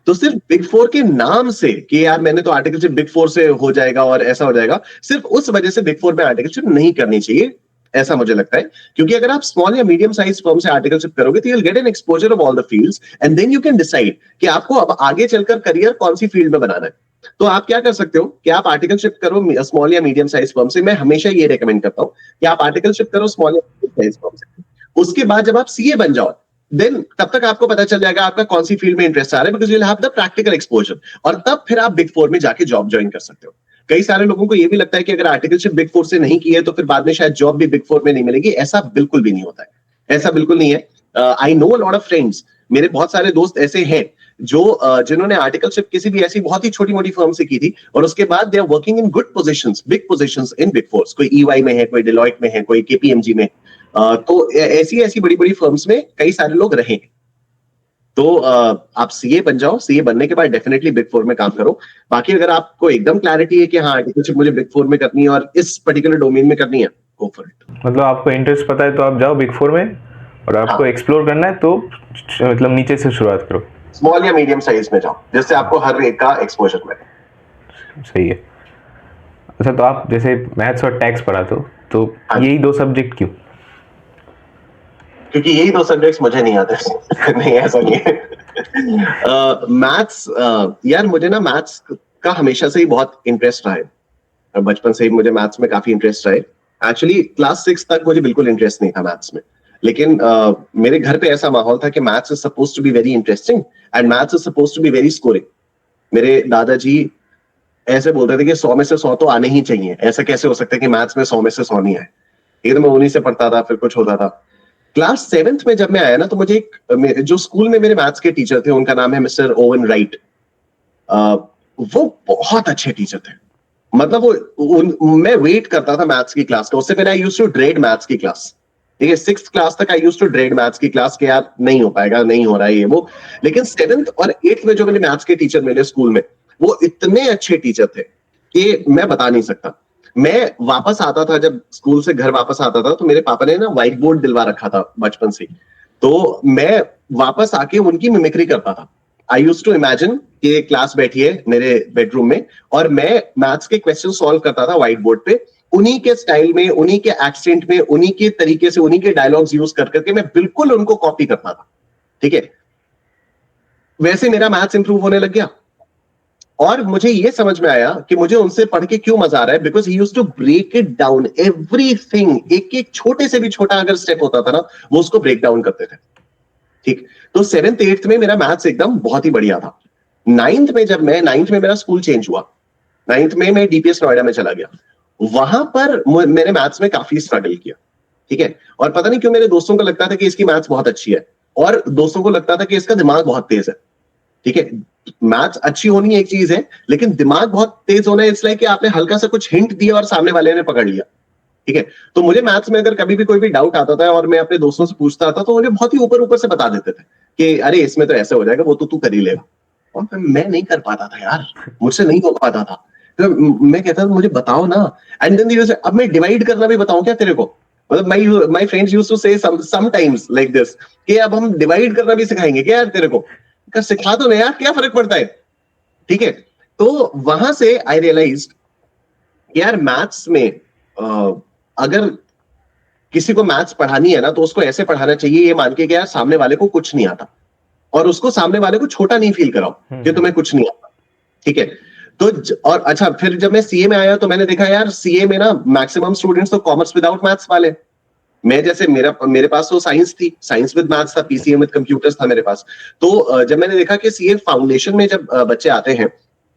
तो सिर्फ बिग फोर के नाम से कि यार मैंने तो आर्टिकलशिप बिग फोर से हो जाएगा और ऐसा हो जाएगा, सिर्फ उस वजह से बिग फोर में आर्टिकलशिप नहीं करनी चाहिए, ऐसा मुझे लगता है। क्योंकि अगर आप स्मॉल या मीडियम साइज फर्म से आर्टिकलशिप करोगे तो you will get an exposure of all the fields and then you can decide कि आपको अब आगे चलकर करियर कौन सी फील्ड में बनाना है। तो आप क्या कर सकते हो कि आप आर्टिकलशिप करो स्मॉल या मीडियम साइज फर्म से। मैं हमेशा ये रेकमेंड करता हूं कि आप आर्टिकलशिप करो स्मॉल या मीडियम साइज फर्म से। उसके बाद जब आप सीए बन जाओ, देन तब तक आपको पता चल जाएगा आपका कौन सी फील्ड में इंटरेस्ट आ रहा है, because you will have the practical exposure, और तब फिर आप बिग फोर में जाके जॉब ज्वाइन कर सकते हो। कई सारे लोगों को ये भी लगता है कि अगर आर्टिकलशिप बिग फोर से नहीं की है तो फिर बाद में शायद जॉब भी बिग फोर में नहीं मिलेगी। ऐसा बिल्कुल भी नहीं होता है, ऐसा बिल्कुल नहीं है। I know a lot of friends, मेरे बहुत सारे दोस्त ऐसे हैं जो जिन्होंने आर्टिकलशिप किसी भी ऐसी बहुत ही छोटी मोटी फर्म से की थी और उसके बाद they are working in good positions, big positions in big fours. कोई ईवाई में है, कोई डिलॉयट में है, कोई केपीएमजी में। तो ऐसी ऐसी बड़ी बड़ी फर्म्स में कई सारे लोग रहे हैं। तो आप सीए बन जाओ, सीए बनने के बाद डेफिनेटली बिग फोर में काम करो। बाकी अगर आपको एकदम क्लैरिटी है कि हाँ आर्टिकलशिप मुझे बिग फोर में करनी है और इस पर्टिकुलर डोमेन में करनी है, गो फॉर इट। मतलब आपको इंटरेस्ट पता है तो आप जाओ बिग फोर में, और आपको हाँ। एक्सप्लोर करना है तो मतलब नीचे से शुरुआत करो, स्मॉल या मीडियम साइज में जाओ, जिससे आपको हर एक का एक्सपोजर मिले। सही है। अच्छा, तो आप जैसे मैथ्स और टैक्स पढ़ा तो हाँ। यही 2 सब्जेक्ट क्यों? क्योंकि यही 2 सब्जेक्ट्स मुझे नहीं आते। नहीं, ऐसा नहीं है। मैथ्स, यार मुझे ना मैथ्स का हमेशा से ही बहुत इंटरेस्ट रहा है। बचपन से ही मुझे मैथ्स में काफी इंटरेस्ट रहा है। एक्चुअली क्लास 6 तक मुझे बिल्कुल इंटरेस्ट नहीं था मैथ्स में, लेकिन मेरे घर पे ऐसा माहौल था कि maths is supposed to be very interesting and maths is supposed to be very scoring. मेरे दादाजी ऐसे बोलते थे कि 100 में से 100 तो आने ही चाहिए, ऐसा कैसे हो सकता है कि मैथ्स में 100 में से 100 नहीं आए। एक मैं उन्हीं से पढ़ता था, फिर कुछ होता था। क्लास 7th में जब मैं आया ना तो मुझे जो स्कूल में मेरे मैथ्स के टीचर थे, उनका नाम है मिस्टर ओवन राइट। वो बहुत अच्छे टीचर थे। मतलब मैं वेट करता था मैथ्स की क्लास का। उससे पहले I used to dread maths की क्लास। ठीक है, 6th क्लास तक I used to dread maths की क्लास के यार नहीं हो पाएगा, नहीं हो रहा है ये वो। लेकिन 7th और 8th में जो मेरे मैथ्स के टीचर मिले स्कूल में, वो इतने अच्छे टीचर थे कि मैं बता नहीं सकता। मैं वापस आता था, जब स्कूल से घर वापस आता था तो मेरे पापा ने ना व्हाइट बोर्ड दिलवा रखा था बचपन से। तो मैं वापस आके उनकी मिमिक्री करता था। आई यूज्ड टू इमेजिन कि क्लास बैठी है मेरे बेडरूम में और मैं मैथ्स के क्वेश्चन सॉल्व करता था व्हाइट बोर्ड पे, उन्हीं के स्टाइल में, उन्हीं के एक्सेंट में, उन्हीं के तरीके से, उन्हीं के डायलॉग्स यूज कर करके मैं बिल्कुल उनको कॉपी करता था। ठीक है, वैसे मेरा मैथ्स इंप्रूव होने लग गया और मुझे ये समझ में आया कि मुझे उनसे पढ़ के क्यों मजा आ रहा है, because he used to break it down everything. एक एक छोटे से भी छोटा अगर स्टेप होता था ना, वो उसको ब्रेक डाउन करते थे। ठीक, तो 7th 8th में मेरा मैथ्स एकदम बहुत ही बढ़िया था। 9th में जब मैं 9th में मेरा स्कूल चेंज हुआ, 9th में मैं डीपीएस नोएडा में चला गया। वहां पर मैंने मैथ्स में काफी स्ट्रगल किया। ठीक है, और पता नहीं क्यों मेरे दोस्तों को लगता था कि इसकी मैथ्स बहुत अच्छी है और दोस्तों को लगता था कि इसका दिमाग बहुत तेज है। ठीक है, मैथ्स अच्छी होनी एक चीज है, लेकिन दिमाग बहुत तेज होना, इट्स लाइक कि आपने हल्का सा कुछ हिंट दिया और सामने वाले ने पकड़ लिया। ठीक है। तो मुझे मैथ्स में अगर कभी भी कोई भी डाउट आता था और मैं अपने दोस्तों से पूछता था तो मुझे बहुत ही ऊपर ऊपर से बता देते थे कि अरे इसमें तो ऐसे हो जाएगा, वो तो तू कर ही लेगा। और फिर मैं नहीं कर पाता था यार, मुझसे नहीं हो पाता था। तो मैं कहता था मुझे बताओ ना। एंड देन अब मैं डिवाइड करना भी बताऊं क्या तेरे को? मतलब माय फ्रेंड्स यूज्ड टू से समटाइम्स लाइक दिस कि अब हम डिवाइड करना भी सिखाएंगे क्या यार तेरे को? सिखा दो ना यार, क्या फर्क पड़ता है? ठीक है। तो वहां से आई रियलाइज यार मैथ्स में अगर किसी को मैथ्स पढ़ानी है ना तो उसको ऐसे पढ़ाना चाहिए ये मान के कि यार सामने वाले को कुछ नहीं आता, और उसको सामने वाले को छोटा नहीं फील कराओ कि तुम्हें कुछ नहीं आता। ठीक है। तो और अच्छा, फिर जब मैं सीए में आया तो मैंने देखा यार सीए में ना मैक्सिमम स्टूडेंट्स तो कॉमर्स विदाउट मैथ्स वाले। मैं जैसे मेरे पास तो साइंस थी, साइंस विद मैथ्स था, पीसीएम विद कंप्यूटर्स था मेरे पास। तो जब मैंने देखा कि सीए फाउंडेशन में जब बच्चे आते हैं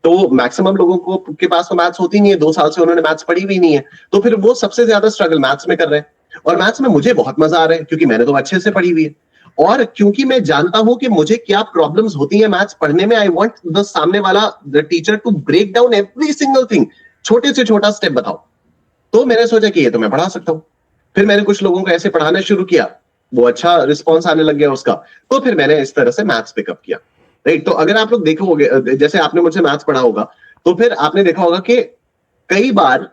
तो मैक्सिमम लोगों को के पास तो मैथ्स होती नहीं है, 2 साल से उन्होंने मैथ्स पढ़ी भी नहीं है। तो फिर वो सबसे ज्यादा स्ट्रगल मैथ्स में कर रहे हैं, और मैथ्स में मुझे बहुत मजा आ रहा है क्योंकि मैंने तो अच्छे से पढ़ी हुई है। और क्योंकि मैं जानता हूं कि मुझे क्या प्रॉब्लम्स होती है मैथ्स पढ़ने में, आई वांट द सामने वाला the teacher to break down every single thing, छोटे से छोटा स्टेप बताओ। तो मैंने सोचा कि ये तो मैं पढ़ा सकता हूँ। फिर मैंने कुछ लोगों को ऐसे पढ़ाना शुरू किया, वो अच्छा रिस्पॉन्स आने लग गया उसका। तो फिर मैंने इस तरह से मैथ्स पिकअप किया। राइट। तो अगर आप लोग देखोगे, जैसे आपने मुझसे मैथ्स पढ़ा होगा तो फिर आपने देखा होगा कि कई बार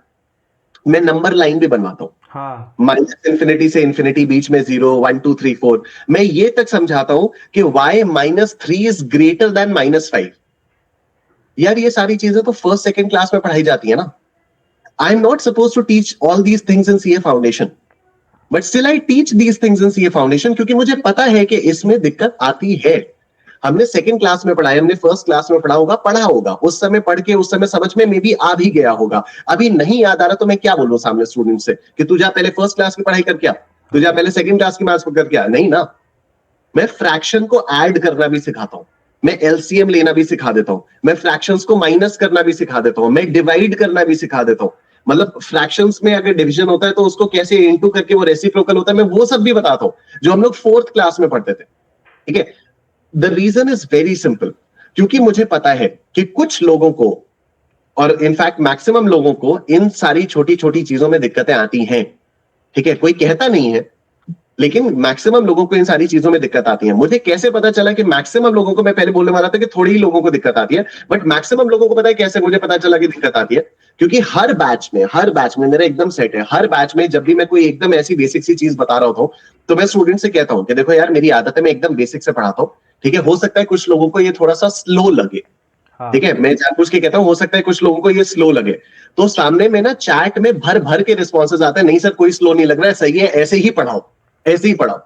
मैं नंबर लाइन भी बनवाता हूँ। हाँ माइनस इंफिनिटी से इंफिनिटी, बीच में 0 1 2 3 4, मैं ये तक समझाता हूं कि y-3 इज ग्रेटर देन -5। यार ये सारी चीजें तो फर्स्ट सेकंड क्लास में पढ़ाई जाती है ना। I am not suppose to teach all these things in CA foundation, but still I teach these things in CA foundation क्योंकि मुझे पता है कि इसमें दिक्कत आती है। हमने सेकंड क्लास में पढ़ा है, हमने फर्स्ट क्लास में पढ़ा होगा, उस समय पढ़ के उस समय समझ में मे बी आ भी गया होगा। अभी नहीं याद आ रहा तो मैं क्या बोलूं सामने स्टूडेंट से कि तू जा पहले फर्स्ट क्लास की पढ़ाई कर, क्या तू जा पहले सेकंड क्लास की मैथ्स कर? क्या नहीं ना। मैं फ्रैक्शन को ऐड करना भी सिखाता हूं, मैं एलसीएम लेना भी सिखा देता हूं, मैं फ्रैक्शंस को माइनस करना भी सिखा देता हूं, मैं डिवाइड करना भी सिखा देता हूं। मतलब फ्रैक्शंस में अगर डिवीजन होता है तो उसको कैसे इनटू करके वो रेसिप्रोकल होता है, मैं वो सब भी बताता हूं जो हम लोग फोर्थ क्लास में पढ़ते थे। ठीक है। The reason is very simple, क्योंकि मुझे पता है कि कुछ लोगों को, और इनफैक्ट मैक्सिमम लोगों को, इन सारी छोटी छोटी चीजों में दिक्कतें आती हैं। ठीक है। कोई कहता नहीं है लेकिन मैक्सिमम लोगों को इन सारी चीजों में दिक्कत आती है। मुझे कैसे पता चला कि मैक्सिमम लोगों को? मैं पहले बोलने वाला था कि थोड़ी ही लोगों को दिक्कत आती है, बट मैक्सिमम लोगों को पता है कैसे मुझे पता चला कि दिक्कत आती है? क्योंकि हर बैच में मेरा एकदम सेट है। हर बैच में जब भी मैं कोई एकदम ऐसी बेसिक सी चीज बता रहा होता हूं तो मैं स्टूडेंट से कहता हूं कि देखो यार मेरी आदत है, मैं एकदम बेसिक से पढ़ाता हूं। ठीक है। हो सकता है कुछ लोगों को ये थोड़ा सा स्लो लगे। हाँ ठीक है। मैं जानबूझ के कहता हूं हो सकता है कुछ लोगों को ये स्लो लगे। तो सामने में ना चैट में भर भर के रिस्पॉन्सेज आते हैं, नहीं सर कोई स्लो नहीं लग रहा है, सही है, ऐसे ही पढ़ाओ, ऐसे ही पढ़ाओ।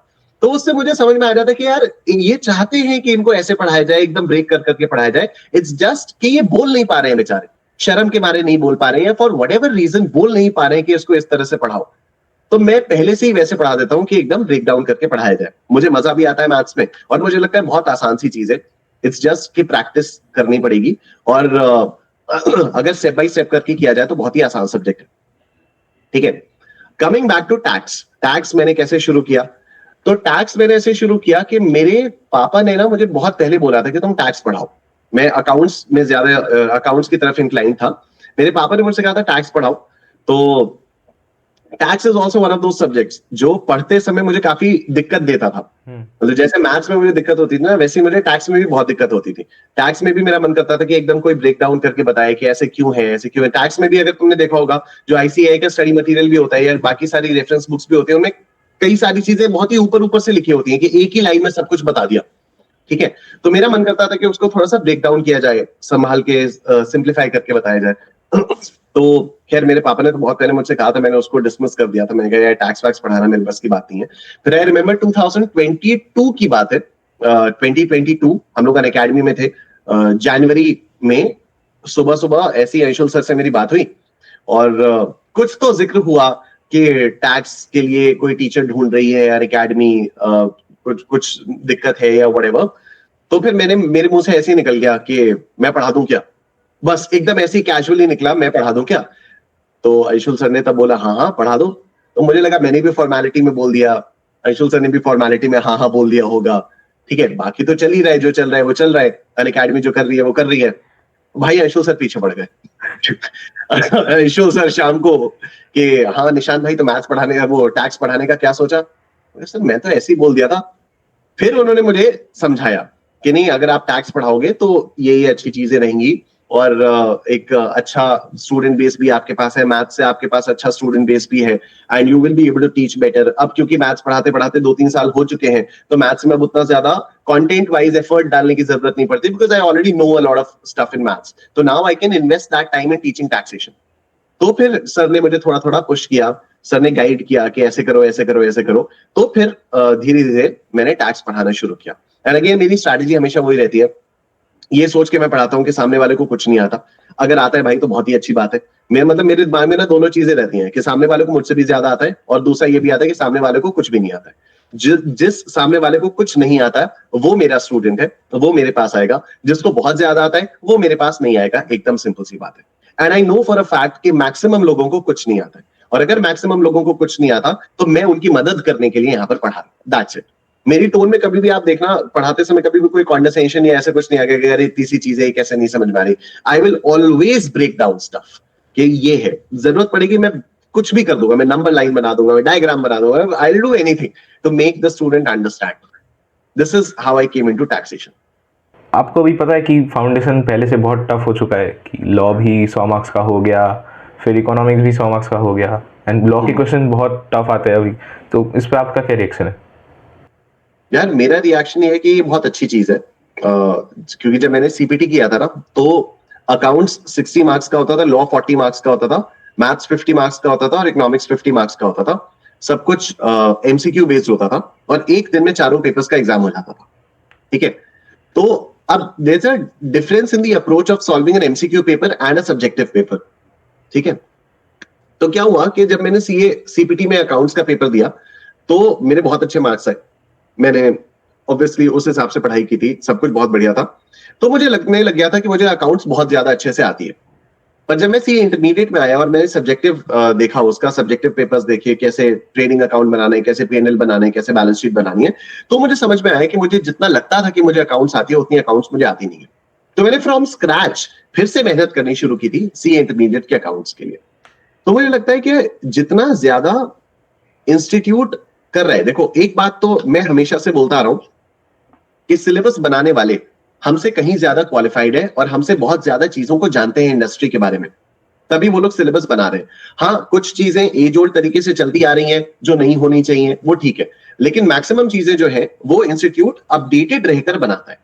तो उससे मुझे समझ में आ जाता है कि यार ये चाहते हैं कि इनको ऐसे पढ़ाया जाए, एकदम ब्रेक कर करके पढ़ाया जाए। इट्स जस्ट कि ये बोल नहीं पा रहे हैं बेचारे, शर्म के मारे नहीं बोल पा रहे हैं, फॉर वट एवर रीजन बोल नहीं पा रहे हैं कि इसको इस तरह से पढ़ाओ। तो मैं पहले से ही वैसे पढ़ा देता हूं कि एकदम ब्रेक डाउन करके पढ़ाया जाए। मुझे मजा भी आता है मैथ्स में, और मुझे लगता है बहुत आसान सी चीज है। इट्स जस्ट कि प्रैक्टिस करनी पड़ेगी, और अगर स्टेप बाय स्टेप करके किया जाए तो बहुत ही आसान सब्जेक्ट है। ठीक है। Coming back to tax, tax मैंने कैसे शुरू किया? तो टैक्स मैंने ऐसे शुरू किया कि मेरे पापा ने ना मुझे बहुत पहले बोला था कि तुम टैक्स पढ़ाओ। मैं अकाउंट्स में ज्यादा अकाउंट्स की तरफ इंक्लाइन था। मेरे पापा ने मुझसे कहा था टैक्स पढ़ाओ। तो tax is also one of those subjects जो पढ़ते समय मुझे काफी दिक्कत देता था। मतलब जैसे मैथ्स में मुझे दिक्कत होती थी ना, वैसे ही मुझे टैक्स में भी बहुत दिक्कत होती थी। टैक्स में भी मेरा मन करता था कि एकदम कोई ब्रेक डाउन करके बताए कि ऐसे क्यों है, ऐसे क्यों है। टैक्स में भी अगर तुमने देखा होगा जो आईसीएआई का स्टडी मटेरियल भी होता है या बाकी सारी रेफरेंस बुक्स भी होती है, उनमें कई सारी चीजें बहुत ही ऊपर ऊपर से लिखी होती हैं कि एक ही लाइन में सब कुछ बता दिया। ठीक है। तो मेरा मन करता था कि उसको थोड़ा सा ब्रेक डाउन किया जाए, संभाल के सिंप्लीफाई करके बताया जाए। तो खैर मेरे पापा ने तो बहुत पहले मुझसे कहा था, मैंने उसको डिसमिस कर दिया था। मैंने कहा यार टैक्स वैक्स पढ़ाना मेरे बस की बात नहीं है। फिर आई रिमेंबर 2022 की बात है, 2022 हम लोग अकेडमी में थे। जनवरी में सुबह सुबह ऐसी अंशुल सर से मेरी बात हुई, और कुछ तो जिक्र हुआ कि टैक्स के लिए कोई टीचर ढूंढ रही है यार एकेडमी, कुछ दिक्कत है या व्हाटएवर। तो फिर मेरे मुंह से ऐसे ही निकल गया कि मैं पढ़ा दूं क्या? बस एकदम ऐसे ही कैजुअली निकला, मैं पढ़ा दूं क्या? तो अंशुल सर ने तब बोला हाँ हाँ पढ़ा दो। तो मुझे लगा मैंने भी फॉर्मेलिटी में बोल दिया, अंशुल सर ने भी फॉर्मेलिटी में हाँ हाँ बोल दिया होगा। ठीक है। बाकी तो चल ही रहा है, जो चल रहा है वो चल रहा है, अनअकैडमी जो कर रही है वो कर रही है। भाई अंशु सर पीछे पड़ गए। अंशु सर शाम को कि हाँ निशांत भाई तो मैथ्स पढ़ाने का, वो टैक्स पढ़ाने का क्या सोचा? सर मैं तो ऐसे ही बोल दिया था। फिर उन्होंने मुझे समझाया कि नहीं, अगर आप टैक्स पढ़ाओगे तो ये अच्छी चीजें रहेंगी, और एक अच्छा स्टूडेंट बेस भी आपके पास है, मैथ्स से आपके पास अच्छा स्टूडेंट बेस भी है, and you will be able to teach better. अब क्योंकि मैथ्स पढ़ाते पढ़ाते 2-3 साल हो चुके हैं, तो मैथ्स में अब उतना ज्यादा कंटेंट वाइज एफर्ट डालने की जरूरत नहीं पड़ती, because I already know a lot of stuff in maths, तो now I can invest that time in teaching taxation. तो फिर सर ने मुझे थोड़ा थोड़ा पुश किया, सर ने गाइड किया कि ऐसे करो ऐसे करो ऐसे करो। तो फिर धीरे धीरे मैंने टैक्स पढ़ाना शुरू किया। एंड अगेन मेरी स्ट्रैटेजी हमेशा वही रहती है, ये सोच के मैं पढ़ाता हूँ कि सामने वाले को कुछ नहीं आता। अगर आता है भाई तो बहुत ही अच्छी बात है। मेरे दिमाग में ना दोनों चीजें रहती हैं कि सामने वाले को मुझसे भी ज्यादा आता है, और दूसरा ये भी आता है कि सामने वाले को कुछ भी नहीं आता है। जिस सामने वाले को कुछ नहीं आता है वो मेरा स्टूडेंट है, तो वो मेरे पास आएगा। जिसको बहुत ज्यादा आता है वो मेरे पास नहीं आएगा। एकदम सिंपल सी बात है। And I know for a fact कि मैक्सिमम लोगों को कुछ नहीं आता है, और अगर मैक्सिमम लोगों को कुछ नहीं आता तो मैं उनकी मदद करने के लिए यहाँ पर पढ़ा। That's it. मेरी टोन में कभी भी आप देखना, पढ़ाते समय कभी भी कोई कॉन्वर्सेशन या ऐसा कुछ नहीं आएगा कि अरे इतनी सी चीजें कैसे नहीं समझ में आ रही। I will always break down stuff कि ये है, जरूरत पड़ेगी मैं कुछ भी कर दूंगा, मैं नंबर लाइन बना दूंगा, मैं डायग्राम बना दूंगा, I will do anything to make the student understand. This is how I came into taxation. आपको भी पता है कि फाउंडेशन पहले से बहुत टफ हो चुका है, कि लॉ भी 100 मार्क्स का हो गया, फिर इकोनॉमिक्स भी 100 मार्क्स का हो गया, एंड लॉ के क्वेश्चन बहुत टफ आते हैं अभी। तो इस पर आपका क्या रिएक्शन है? यार मेरा रिएक्शन ये है कि ये बहुत अच्छी चीज है, क्योंकि जब मैंने सीपीटी किया था ना, तो अकाउंट्स 60 मार्क्स का होता था, लॉ 40 मार्क्स का होता था, मैथ्स 50 मार्क्स का होता था, और इकोनॉमिक्स 50 मार्क्स का होता था। सब कुछ एमसीक्यू बेस्ड होता था, और एक दिन में चारों पेपर्स का एग्जाम हो जाता था। ठीक है, तो अब there is a difference in the approach of solving an MCQ paper and a subjective paper. ठीक है, तो क्या हुआ कि जब मैंने सीपीटी में अकाउंट्स का पेपर दिया तो मेरे बहुत अच्छे मार्क्स आए। मैंने ऑब्वियसली उस हिसाब से पढ़ाई की थी, सब कुछ बहुत बढ़िया था, तो मुझे लगने लग गया था कि मुझे अकाउंट्स बहुत ज्यादा अच्छे से आती है। पर जब मैं सीए इंटरमीडिएट में आया और मैंने सब्जेक्टिव देखा, उसका सब्जेक्टिव पेपर्स देखे, कैसे ट्रेडिंग अकाउंट बनाना है, कैसे पीएनएल बनाना है, कैसे बैलेंस शीट बनानी है, तो मुझे समझ में आया कि मुझे जितना लगता था कि मुझे अकाउंट्स आती है, उतनी अकाउंट्स मुझे आती नहीं है। तो मैंने फ्रॉम स्क्रैच फिर से मेहनत करनी शुरू की थी सीए इंटरमीडिएट के अकाउंट्स के लिए। तो मुझे लगता है कि जितना ज्यादा इंस्टीट्यूट कर रहे हैं, देखो एक बात तो मैं हमेशा से बोलता आ रहा हूं कि सिलेबस बनाने वाले हमसे कहीं ज्यादा क्वालिफाइड है और हमसे बहुत ज्यादा चीजों को जानते हैं इंडस्ट्री के बारे में, तभी वो लोग सिलेबस बना रहे हैं। हाँ, कुछ चीजें एज ओल्ड तरीके से चलती आ रही हैं जो नहीं होनी चाहिए, वो ठीक है, लेकिन मैक्सिमम चीजें जो है वो इंस्टीट्यूट अपडेटेड रहकर बनाता है।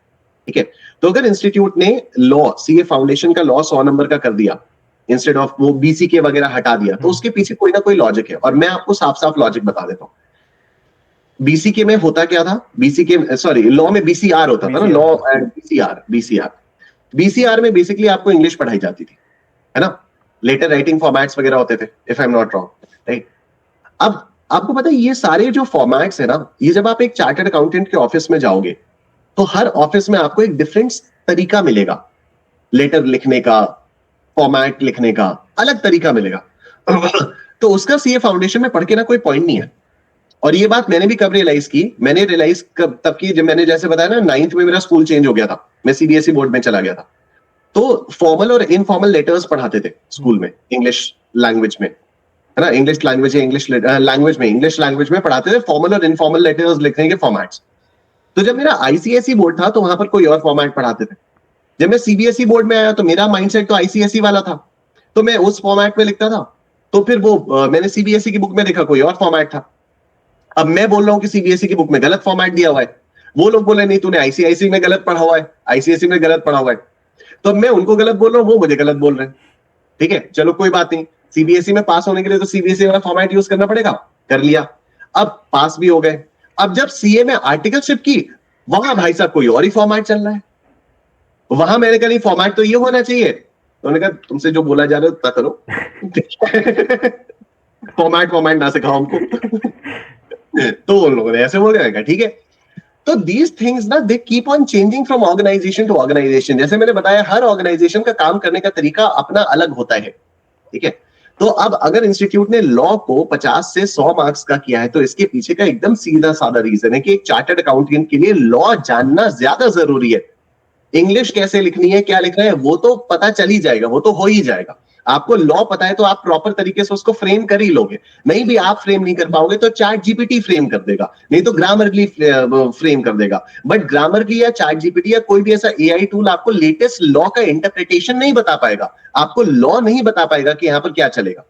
ठीक है, तो अगर इंस्टीट्यूट ने लॉ, सीए फाउंडेशन का लॉ 100 नंबर का कर दिया, इंस्टेड ऑफ वो बीसीके वगैरह हटा दिया, तो उसके पीछे कोई ना कोई लॉजिक है, और मैं आपको साफ साफ लॉजिक बता देता हूं। बीसीके में होता क्या था, बीसीके सॉरी लॉ में बीसीआर होता था ना, लॉ एंड बीसीआर में बेसिकली आपको इंग्लिश पढ़ाई जाती थी, है ना, लेटर राइटिंग फॉर्मेट्स वगैरह होते थे, if I am not wrong, right. अब आपको पता है ये सारे जो फॉर्मेट्स है ना, ये जब आप एक चार्टर्ड अकाउंटेंट के ऑफिस में जाओगे तो हर ऑफिस में आपको एक डिफरेंट तरीका मिलेगा लेटर लिखने का, फॉर्मेट लिखने का अलग तरीका मिलेगा। तो उसका सीए फाउंडेशन में पढ़ के ना कोई पॉइंट नहीं है। और ये बात मैंने भी कब रियलाइज की, मैंने रियलाइज कब तब की जब मैंने जैसे बताया ना 9th में मेरा स्कूल चेंज हो गया था, मैं सीबीएसई बोर्ड में चला गया था। तो फॉर्मल और इनफॉर्मल लेटर्स पढ़ाते थे स्कूल में, इंग्लिश लैंग्वेज में, है ना, इंग्लिश लैंग्वेज है, इंग्लिश लैंग्वेज में पढ़ाते थे फॉर्मल और इनफॉर्मल लेटर्स लिखने के फॉर्मेट्स। तो जब मेरा आईसीएसई बोर्ड था तो वहां पर कोई और फॉर्मेट पढ़ाते थे। जब मैं सीबीएसई बोर्ड में आया तो मेरा माइंडसेट तो आईसीएसई वाला था, तो मैं उस फॉर्मेट में लिखता था। तो फिर वो मैंने सीबीएसई की बुक में देखा कोई और फॉर्मेट था। अब मैं बोल रहा हूं कि सीबीएसई की बुक में गलत फॉर्मेट दिया हुआ है, वो लोग बोले नहीं तूने आईसीआईसी में गलत पढ़ा हुआ है, आईसीएसई में गलत पढ़ा हुआ है। तो मैं उनको गलत बोल रहा हूं, वो मुझे गलत बोल रहे हैं। ठीक है, चलो कोई बात नहीं, सीबीएसई में पास होने के लिए तो सीबीएसई वाला फॉर्मेट यूज करना पड़ेगा, कर लिया, अब पास भी हो गए। अब जब सीए में आर्टिकलशिप की, वहां भाई साहब कोई और ही फॉर्मेट चल रहा है। वहां मैंने कहा नहीं फॉर्मेट तो ये होना चाहिए, तो उन्होंने कहा तुमसे जो बोला जा रहा है उतना करो, फॉर्मेट ना सिखाओ हमको। तो उन लोगों ने ऐसे बोल दिया, ठीक है। तो दीज थिंग्स ना they keep on changing from organisation to organisation. जैसे मैंने बताया हर ऑर्गेनाइजेशन का काम करने का तरीका अपना अलग होता है। ठीक है, तो अब अगर इंस्टीट्यूट ने लॉ को 50 से 100 मार्क्स का किया है तो इसके पीछे का एकदम सीधा साधा रीजन है कि एक चार्टर्ड अकाउंटेंट के लिए लॉ जानना ज्यादा जरूरी है। इंग्लिश कैसे लिखनी है, क्या लिखना है, वो तो पता चल ही जाएगा, वो तो हो ही जाएगा। आपको लॉ पता है तो आप प्रॉपर तरीके से उसको फ्रेम कर ही लोगे। नहीं भी आप फ्रेम नहीं कर पाओगे तो चैट जीपीटी फ्रेम कर देगा, नहीं तो ग्रामरली फ्रेम कर देगा। बट ग्रामरली या चैट जीपीटी या कोई भी ऐसा एआई टूल आपको लेटेस्ट लॉ का इंटरप्रिटेशन नहीं बता पाएगा, आपको लॉ नहीं बता पाएगा कि यहाँ पर क्या चलेगा।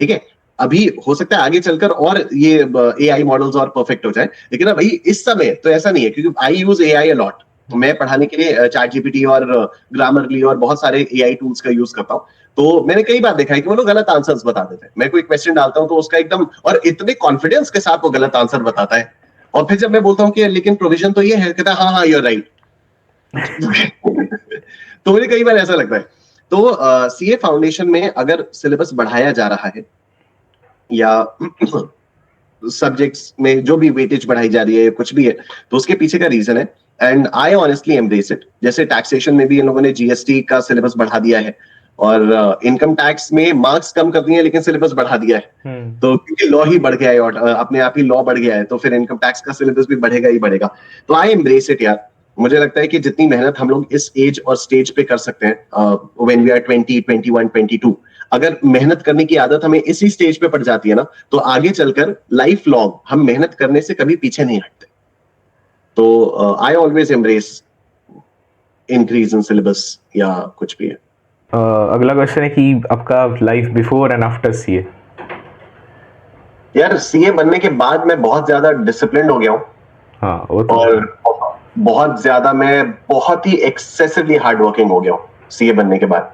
ठीक है, अभी हो सकता है आगे चलकर और ये एआई मॉडल्स और परफेक्ट हो जाए, लेकिन अभी इस समय तो ऐसा नहीं है, क्योंकि आई यूज एआई अ लॉट। मैं पढ़ाने के लिए चैट जीपीटी और ग्रामरली और बहुत सारे एआई टूल्स का यूज करता हूँ। तो मैंने कई बार देखा है कि वो लोग गलत आंसर्स बता देते हैं। मैं कोई क्वेश्चन डालता हूँ तो उसका एकदम और इतने कॉन्फिडेंस के साथ वो गलत आंसर बताता है, और फिर जब मैं बोलता हूँ कि लेकिन प्रोविजन तो ये है, कहता है हाँ यूर राइट। तो मुझे कई बार ऐसा लगता है। तो सीए फाउंडेशन में अगर सिलेबस बढ़ाया जा रहा है या सब्जेक्ट्स में जो भी वेटेज बढ़ाई जा रही है, कुछ भी है, तो उसके पीछे का रीजन है, and I honestly embrace it. जैसे टैक्सेशन में भी इन लोगों ने जीएसटी का सिलेबस बढ़ा दिया है, और इनकम टैक्स में मार्क्स कम कर दिए हैं लेकिन सिलेबस बढ़ा दिया है। तो क्योंकि लॉ ही बढ़ गया है और अपने आप ही लॉ बढ़ गया है, तो फिर इनकम टैक्स का सिलेबस भी बढ़ेगा ही बढ़ेगा। तो आई एम्ब्रेस इट यार। मुझे लगता है कि जितनी मेहनत हम लोग इस एज और स्टेज पे कर सकते हैं, व्हेन वी आर 20, 21, 22, अगर मेहनत करने की आदत हमें इसी स्टेज पे पड़ जाती है ना, तो आगे चलकर लाइफ लॉन्ग हम मेहनत करने से कभी पीछे नहीं हटते। तो I always embrace increase in syllabus या कुछ भी है। अगला क्वेश्चन है कि आपका life before and after CA. यार सीए बनने के बाद मैं बहुत ज्यादा डिसिप्लिन हो गया हूँ। हाँ वो तो और बहुत ज्यादा मैं बहुत ही एक्सेसिवली हार्ड वर्किंग हो गया हूँ सीए बनने के बाद।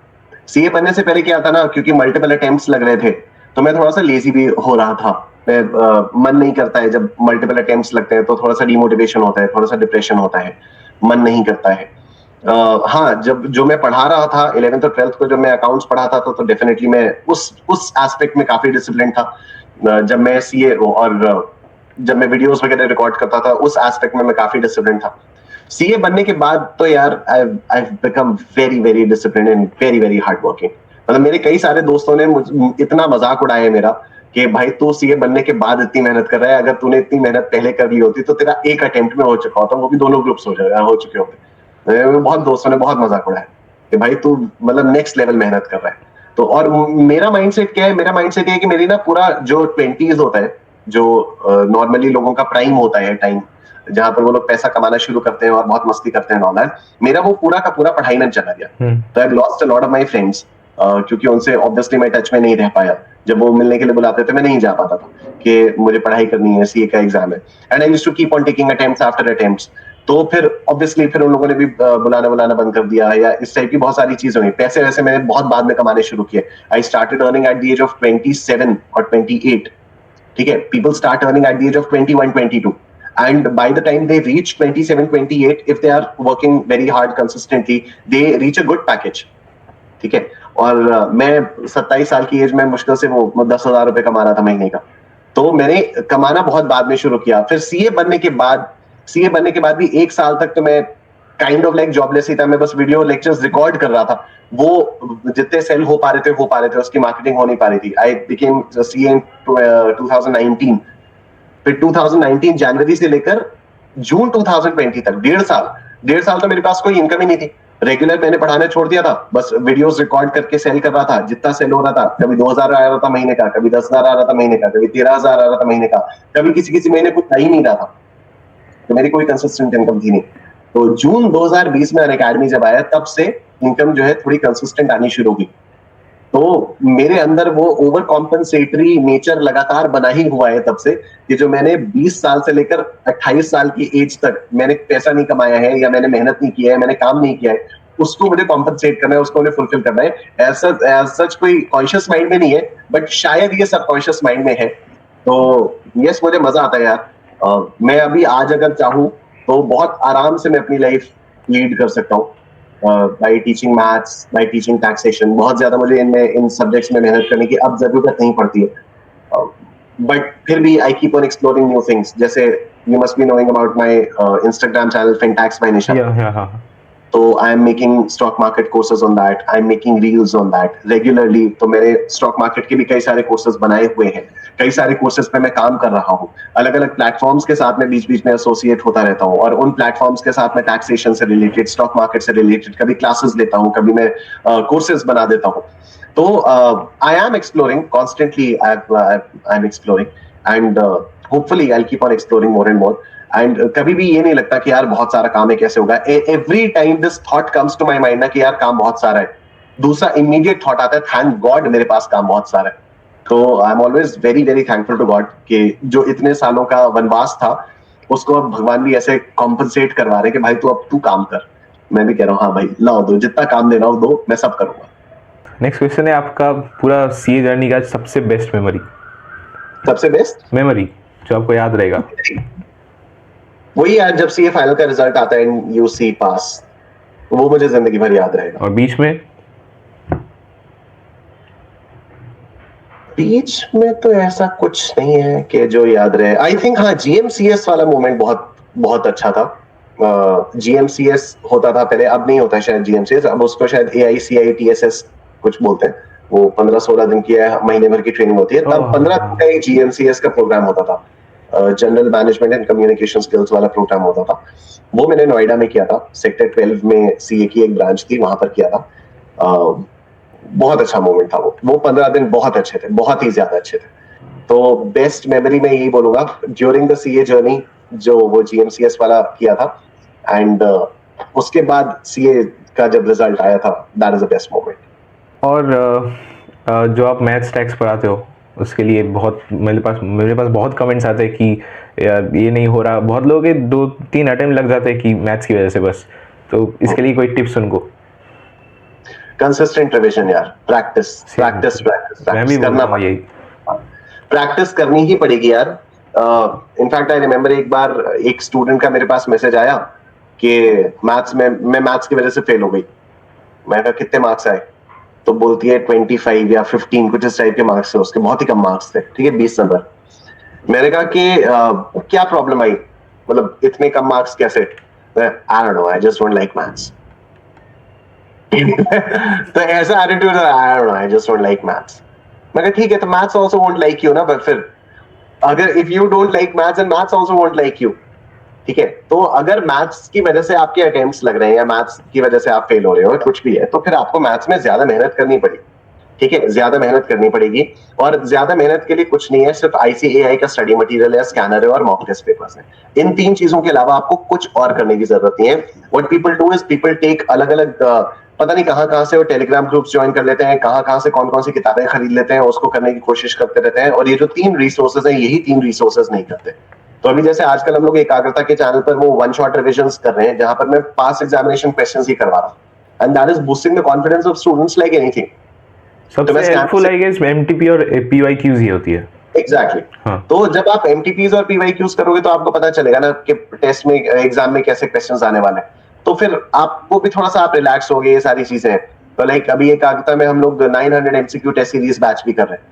सीए बनने से पहले क्या था ना, क्योंकि मल्टीपल अटेम्प्ट्स लग रहे थे तो मैं थोड़ा सा लेजी भी हो रहा था। मैं मन नहीं करता है, जब मल्टीपल अटेम्प्ट्स लगते हैं तो थोड़ा सा डिमोटिवेशन होता है, थोड़ा सा डिप्रेशन होता है, मन नहीं करता है। हाँ, जब जो मैं पढ़ा रहा था 11th और 12th को, जब मैं अकाउंट्स पढ़ा था तो डेफिनेटली मैं उस एस्पेक्ट में काफी डिसिप्लिन था। जब मैं सीए और जब मैं वीडियोस वगैरह रिकॉर्ड करता था उस एस्पेक्ट में मैं काफी डिसिप्लिन था। सीए बनने के बाद तो यार I become very very discipline and very very hard working. मतलब मेरे कई सारे दोस्तों ने इतना मजाक उड़ाया है मेरा कि भाई तू सीए बनने के बाद इतनी मेहनत कर रहा है, अगर तूने इतनी मेहनत पहले कर ली होती तो तेरा एक अटेम्प्ट में हो चुका होता, वो भी दोनों ग्रुप्स हो चुके होते। बहुत दोस्तों ने बहुत मजाक उड़ाया कि भाई तू मतलब नेक्स्ट लेवल मेहनत कर रहा है। तो और मेरा माइंडसेट क्या है, मेरा माइंडसेट ये है कि मेरी ना पूरा जो 20s होता है, जो नॉर्मली लोगों का प्राइम होता है टाइम, जहां पर वो लोग पैसा कमाना शुरू करते हैं और बहुत मस्ती करते हैं, ऑल मेरा वो पूरा का पूरा पढ़ाई में चला गया। तो I lost a lot of my friends, क्योंकि उनसे ऑब्वियसली मैं टच में नहीं रह पाया। जब वो मिलने के लिए बुलाते थे मैं नहीं जा पाता था कि मुझे पढ़ाई करनी है, सीए का एग्जाम है, and I used to keep on taking attempts after attempts. तो फिर ऑब्वियसली फिर उन लोगों ने भी बुलाना बंद कर दिया, या इस टाइप की बहुत सारी चीजें हुई। पैसे वैसे मैंने बहुत बाद में कमाने शुरू किए। I started earning at the age of 27 और 28। ठीक है, people start earning at the age of 21, 22, and by the time they reach 27, 28, if they are working very hard consistently, they reach a good package. ठीक है, और मैं 27 साल की as में मुश्किल से वो 10,000 रुपए कमा रहा था महीने का। तो मैंने कमाना बहुत बाद में शुरू किया। फिर सीए बनने के बाद भी 1 साल तक तो मैं काइंड ऑफ लाइक जॉबलेस ही था। मैं बस वीडियो लेक्चर्स रिकॉर्ड कर रहा था, वो जितने सेल हो पा रहे थे उसकी मार्केटिंग हो नहीं पा रही थी। आई बिकेम सीए इन 2019। फिर 2019 जनवरी से लेकर जून 2020 तक 1.5 साल तो मेरे पास कोई इनकम ही नहीं थी। रेगुलर मैंने पढ़ाना छोड़ दिया था, बस वीडियोस रिकॉर्ड करके सेल कर रहा था। जितना सेल हो रहा था, कभी 2,000 आ रहा था महीने का, कभी 10,000 आ रहा था महीने का, कभी 13,000 आ रहा था महीने का, कभी किसी महीने कुछ आ ही नहीं रहा था। तो मेरी कोई कंसिस्टेंट इनकम थी नहीं। तो जून 2020 में अनअकैडमी जब आया, तब से इनकम जो है थोड़ी कंसिस्टेंट आनी शुरू हुई। तो मेरे अंदर वो ओवर कॉम्पनसेटरी नेचर लगातार बना ही हुआ है तब से, कि जो मैंने 20 साल से लेकर 28 साल की एज तक मैंने पैसा नहीं कमाया है, या मैंने मेहनत नहीं किया है, मैंने काम नहीं किया है, उसको मुझे कॉम्पनसेट करना है, उसको मुझे फुलफिल करना है। एज सच कोई कॉन्शियस माइंड में नहीं है, बट शायद ये सबकॉन्शियस माइंड में है। तो यस, मुझे मजा आता है यार। मैं अभी आज अगर चाहूँ तो बहुत आराम से मैं अपनी लाइफ लीड कर सकता हूँ, bye teaching maths, bye teaching taxation. बहुत ज्यादा मुझे इन सब्जेक्ट्स में मेहनत करने की अब जरूरत नहीं पड़ती है, बट फिर भी I keep on exploring new things. जैसे you must be knowing about my Instagram channel Fintax by Nisha. तो I am making stock market courses on that, I am making reels on that regularly. तो मैंने stock market के भी कई सारे courses बनाए हुए हैं, कई सारे कोर्सेज पे मैं काम कर रहा हूँ, अलग अलग प्लेटफॉर्म्स के साथ में बीच बीच में एसोसिएट होता रहता हूँ, और उन प्लेटफॉर्म्स के साथ में टैक्सेशन से रिलेटेड, स्टॉक मार्केट से रिलेटेड कभी क्लासेस लेता हूँ, कभी मैं कोर्सेज बना देता हूँ. तो I am exploring constantly, I am exploring, and hopefully I will keep on exploring more and more. And कभी भी ये नहीं लगता कि यार बहुत सारा काम है, कैसे होगा. Every time this thought comes to my mind ना कि यार काम बहुत सारा है, दूसरा इमीडिएट थॉट आता है थैंक गॉड मेरे पास काम बहुत सारा है. तो I am always very very thankful to God कि जो इतने सालों का वनवास था उसको अब भगवान भी ऐसे कॉम्पनसेट करवा रहे हैं कि भाई तू अब तू काम कर. मैं भी कह रहा हूँ हाँ भाई लाओ दो, जितना काम देना हो दो, मैं सब करूंगा. नेक्स्ट क्वेश्चन है आपका पूरा सीए जर्नी का सबसे बेस्ट मेमोरी. सबसे बेस्ट मेमोरी जो आपको याद रहेगा. वही यार जब सीए फाइनल का रिजल्ट आता है एंड यू सी पास, वो मुझे जिंदगी भर याद रहेगा. और बीच में तो ऐसा कुछ नहीं है कि जो याद रहे. आई थिंक हाँ जीएमसीएस वाला मोमेंट बहुत बहुत अच्छा था. जीएमसीएस होता था पहले, अब नहीं होता है शायद जीएमसीएस, अब उसको शायद AICITSS कुछ बोलते हैं. वो 15-16 दिन की महीने भर की ट्रेनिंग होती है. तब 15 दिन का एक जीएमसीएस का प्रोग्राम होता था, general management and communication skills वाला प्रोग्राम होता था. वो मैंने नोएडा में किया था, सेक्टर 12 में सीए की एक ब्रांच थी, वहां पर किया था. बहुत अच्छा मोमेंट था वो 15 दिन बहुत अच्छे थे, बहुत ही ज्यादा अच्छे थे. तो बेस्ट मेमोरी में यही बोलूंगा ड्यूरिंग द सीए जर्नी, जो वो जीएमसीएस वाला किया था, एंड उसके बाद सीए का जब रिजल्ट आया था, that is the best moment. और जो आप मैथ्स टैक्स पढ़ाते हो उसके लिए बहुत मेरे पास बहुत कमेंट्स आते हैं कि यार ये नहीं हो रहा. बहुत लोगों के 2-3 अटेम्प्ट लग जाते हैं कि मैथ्स की वजह से बस. तो इसके लिए कोई टिप्स उनको. कंसिस्टेंट रिवीजन यार, प्रैक्टिस प्रैक्टिस मैं भी करना बोलूँगा यही. प्रैक्टिस करनी ही पड़ेगी यार. इनफैक्ट आई रिमेम्बर एक बार एक स्टूडेंट का मेरे पास मैसेज आया कि मैथ्स में मैं मैथ्स की वजह से फेल हो गई. मैंने कहा कितने मार्क्स आए? तो बोलती है 25 या 15 कुछ इस टाइप के मार्क्स थे उसके, बहुत ही कम मार्क्स थे. ठीक है, 20 नंबर. मैंने कहा कि क्या प्रॉब्लम आई, मतलब इतने कम मार्क्स कैसे? I don't know, I just don't like maths. तो ऐसा attitude, I don't know, I just don't like maths. मैं कहा ठीक है, तो maths also won't like you ना. बट फिर अगर if you don't like maths and maths also won't like you, ठीक है, तो अगर मैथ्स की वजह से आपके अटेम्प्ट्स लग रहे हैं या मैथ्स की वजह से आप फेल हो रहे हो, कुछ भी है, तो फिर आपको मैथ्स में ज्यादा मेहनत करनी पड़ेगी. ठीक है, ज्यादा मेहनत करनी पड़ेगी. और ज्यादा मेहनत के लिए कुछ नहीं है, सिर्फ ICAI का स्टडी मटेरियल है, स्कैनर है और मॉक टेस्ट पेपर्स है. इन 3 चीजों के अलावा आपको कुछ और करने की जरूरत नहीं है. What people do is people take अलग अलग पता नहीं कहां से वो टेलीग्राम ग्रुप्स ज्वाइन कर लेते हैं, कहां से कौन सी किताबें खरीद लेते हैं, उसको करने की कोशिश करते रहते हैं. और ये जो 3 रिसोर्सेज हैं, यही 3 रिसोर्सेज नहीं करते. तो अभी जैसे आजकल हम लोग एकाग्रता के चैनल पर वो वन शॉट रिविजन्स कर रहे हैं, जहां पर मैं पास एग्जामिनेशन क्वेश्चंस ही करवा रहा हूं, and that is boosting the confidence of students like anything. सबसे हेल्पफुल आई गेस MTP और PYQs ही होती है. एग्जैक्टली. हाँ. तो जब आप MTPs और PYQs करोगे तो आपको पता चलेगा ना कि टेस्ट में, एग्जाम में कैसे क्वेश्चंस आने वाले हैं. तो फिर आपको भी थोड़ा सा आप रिलैक्स हो गए, ये सारी चीजें. तो लाइक अभी एकाग्रता में हम लोग 900 MCQ टेस्ट सीरीज बैच भी कर रहे हैं,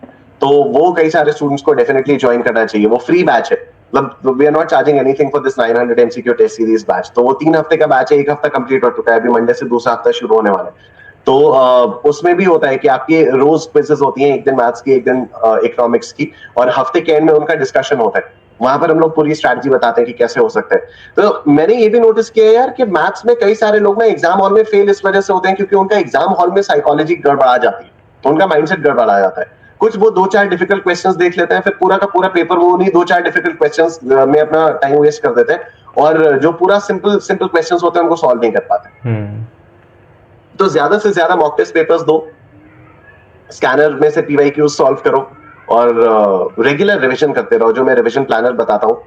तो वो कई सारे स्टूडेंट्स को डेफिनेटली ज्वाइन करना चाहिए. वो फ्री बैच है, मतलब we are not charging anything for this 900 MCQ test series batch. तो वो 3 हफ्ते का बैच है, 1 हफ्ता कंप्लीट हो चुका है, अभी मंडे से दूसरा हफ्ता शुरू होने वाला है. तो उसमें भी होता है कि आपकी रोज क्विज़ेस होती हैं, एक दिन मैथ्स की, एक दिन इकोनॉमिक्स की, और हफ्ते के एंड में उनका डिस्कशन होता है. वहां पर हम लोग पूरी स्ट्रैटेजी बताते हैं कि कैसे हो सकता है. तो मैंने ये भी नोटिस किया यार कि मैथ्स में कई सारे लोग ना एग्जाम हॉल में फेल इस वजह से होते हैं क्योंकि उनका एग्जाम हॉल में साइकोलॉजी गड़बड़ा जाती है, तो उनका माइंडसेट गड़बड़ा जाता है. कुछ वो 2-4 डिफिकल्ट क्वेश्चंस देख लेते हैं, फिर पूरा का पूरा पेपर वो नहीं 2-4 डिफिकल्ट क्वेश्चंस में अपना टाइम वेस्ट कर देते हैं, और जो पूरा सिंपल क्वेश्चंस होते हैं उनको सॉल्व नहीं कर पाते. तो ज्यादा से ज्यादा मॉक टेस्ट पेपर्स दो, स्कैनर में से PYQ सॉल्व करो, और रेगुलर रिवीजन करते रहो. जो मैं रिवीजन प्लानर बताता हूँ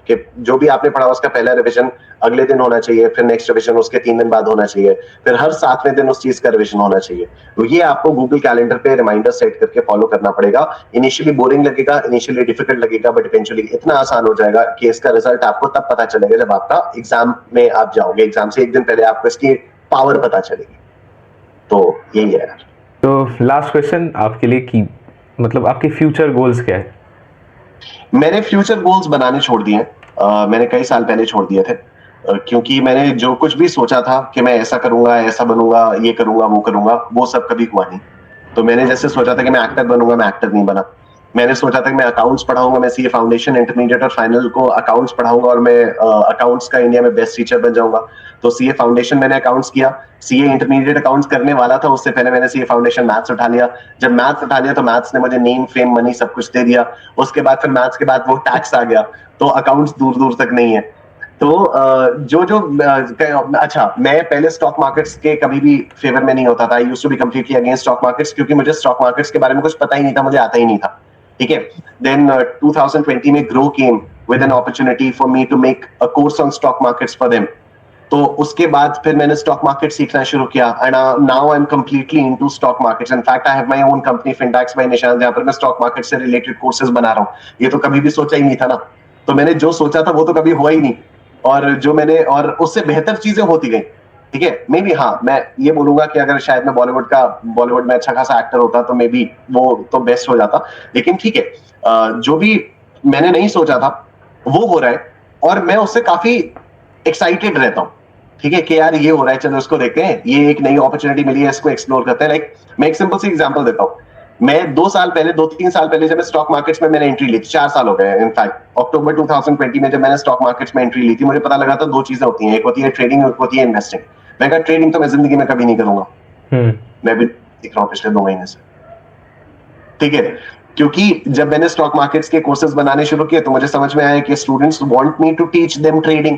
कि जो भी आपने पढ़ा उसका पहला रिवीजन अगले दिन होना चाहिए, फिर नेक्स्ट रिवीजन उसके 3 दिन बाद होना चाहिए, फिर हर 7वें दिन उस चीज का रिवीजन होना चाहिए. तो ये आपको गूगल कैलेंडर पे रिमाइंडर सेट करके फॉलो करना पड़ेगा. इनिशियली बोरिंग लगेगा, इनिशियली डिफिकल्ट लगेगा, बट इवेंचुअली इतना आसान हो जाएगा कि इसका रिजल्ट आपको तब पता चलेगा जब आपका एग्जाम में आप जाओगे. एग्जाम से 1 दिन पहले आपको इसकी पावर पता चलेगी. तो यही है यार. तो लास्ट क्वेश्चन आपके लिए कि मतलब आपके फ्यूचर गोल्स क्या है? मैंने फ्यूचर गोल्स बनाने छोड़ दिए हैं. मैंने कई साल पहले छोड़ दिए थे, क्योंकि मैंने जो कुछ भी सोचा था कि मैं ऐसा करूंगा, ऐसा बनूंगा, ये करूंगा, वो करूंगा, वो सब कभी हुआ नहीं. तो मैंने जैसे सोचा था कि मैं एक्टर बनूंगा, मैं एक्टर नहीं बना. मैंने सोचा था कि मैं अकाउंट्स पढ़ाऊंगा, मैं सीए फाउंडेशन, इंटरमीडिएट और फाइनल को अकाउंट्स पढ़ाऊंगा और मैं अकाउंट्स का इंडिया में बेस्ट टीचर बन जाऊंगा। तो सीए फाउंडेशन मैंने अकाउंट्स किया, सीए इंटरमीडिएट अकाउंट्स करने वाला था, उससे पहले मैंने सीए फाउंडेशन मैथ्स उठा लिया। जब मैथ्स उठा लिया तो मैथ्स ने मुझे नेम फेम मनी सब कुछ दे दिया। उसके बाद फिर मैथ्स के बाद वो टैक्स आ गया, तो अकाउंट्स दूर दूर तक नहीं है। तो अच्छा, मैं पहले स्टॉक मार्केट्स के कभी भी फेवर में नहीं होता था। I used to be completely against stock markets, क्योंकि मुझे स्टॉक मार्केट्स के बारे में कुछ पता ही नहीं था, मुझे आता ही नहीं था। ठीक है, देन 2020 में Groww came with an opportunity for me to make a course on stock markets for them. तो उसके बाद फिर मैंने स्टॉक मार्केट सीखना शुरू किया and now I am completely into stock markets. In fact I have my own company Fintax by Nishan, जहां पर मैं स्टॉक मार्केट से रिलेटेड कोर्सेज बना रहा हूं। ये तो कभी भी सोचा ही नहीं था ना। तो मैंने जो सोचा था वो तो कभी हुआ ही नहीं, और जो मैंने और उससे बेहतर चीजें होती गई। ठीक है, मे बी हाँ, मैं ये बोलूंगा कि अगर शायद मैं बॉलीवुड में अच्छा खासा एक्टर होता तो मे बी वो तो बेस्ट हो जाता। लेकिन ठीक है, जो भी मैंने नहीं सोचा था वो हो रहा है, और मैं उससे काफी एक्साइटेड रहता हूँ। ठीक है, कि यार ये हो रहा है, चलो इसको देखते हैं, ये एक नई अपॉर्चुनिटी मिली है, इसको एक्सप्लोर करते हैं। लाइक मैं एक सिंपल सी एग्जांपल देता हूँ। मैं 2-3 साल पहले जब मैं स्टॉक मार्केट्स में मैंने एंट्री ली थी, 4 साल हो गए इनफैक्ट, अक्टूबर 2020 में जब मैंने स्टॉक मार्केट्स में एंट्री ली थी, मुझे पता लगा था 2 चीजें होती हैं, एक होती है ट्रेडिंग, एक होती है इन्वेस्टिंग। मैं कहा ट्रेडिंग तो मैं जिंदगी में कभी नहीं करूंगा, मैं भी सीख रहा हूँ पिछले 2 महीने से। ठीक है, क्योंकि जब मैंने स्टॉक मार्केट्स के कोर्सेज बनाने शुरू किए तो मुझे समझ में आया कि students want me to teach them trading.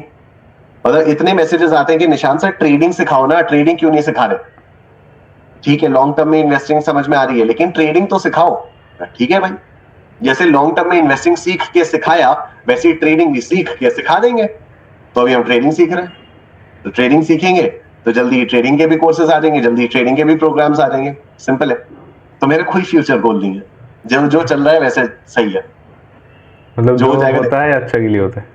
मतलब इतने मैसेजेस आते हैं कि निशान सर ट्रेडिंग सिखाओ ना, ट्रेडिंग क्यों नहीं सिखा रहे? ठीक है, लॉन्ग टर्म में इन्वेस्टिंग समझ में आ रही है, लेकिन ट्रेडिंग तो सिखाओ। ठीक है भाई, जैसे लॉन्ग टर्म में इन्वेस्टिंग सीख के सिखाया, वैसे ही ट्रेडिंग भी सीख के सिखा देंगे। तो अभी हम ट्रेडिंग सीख रहे हैं, तो ट्रेडिंग सीखेंगे तो जल्दी ट्रेडिंग के भी कोर्सेज आ जाएंगे, जल्दी ट्रेडिंग के भी प्रोग्राम्स आ जाएंगे। सिंपल है। तो मेरा कोई फ्यूचर गोल नहीं है, जो चल रहा है वैसे सही है। मतलब जो जो हो जाएगा होता है अच्छा के लिए होता है।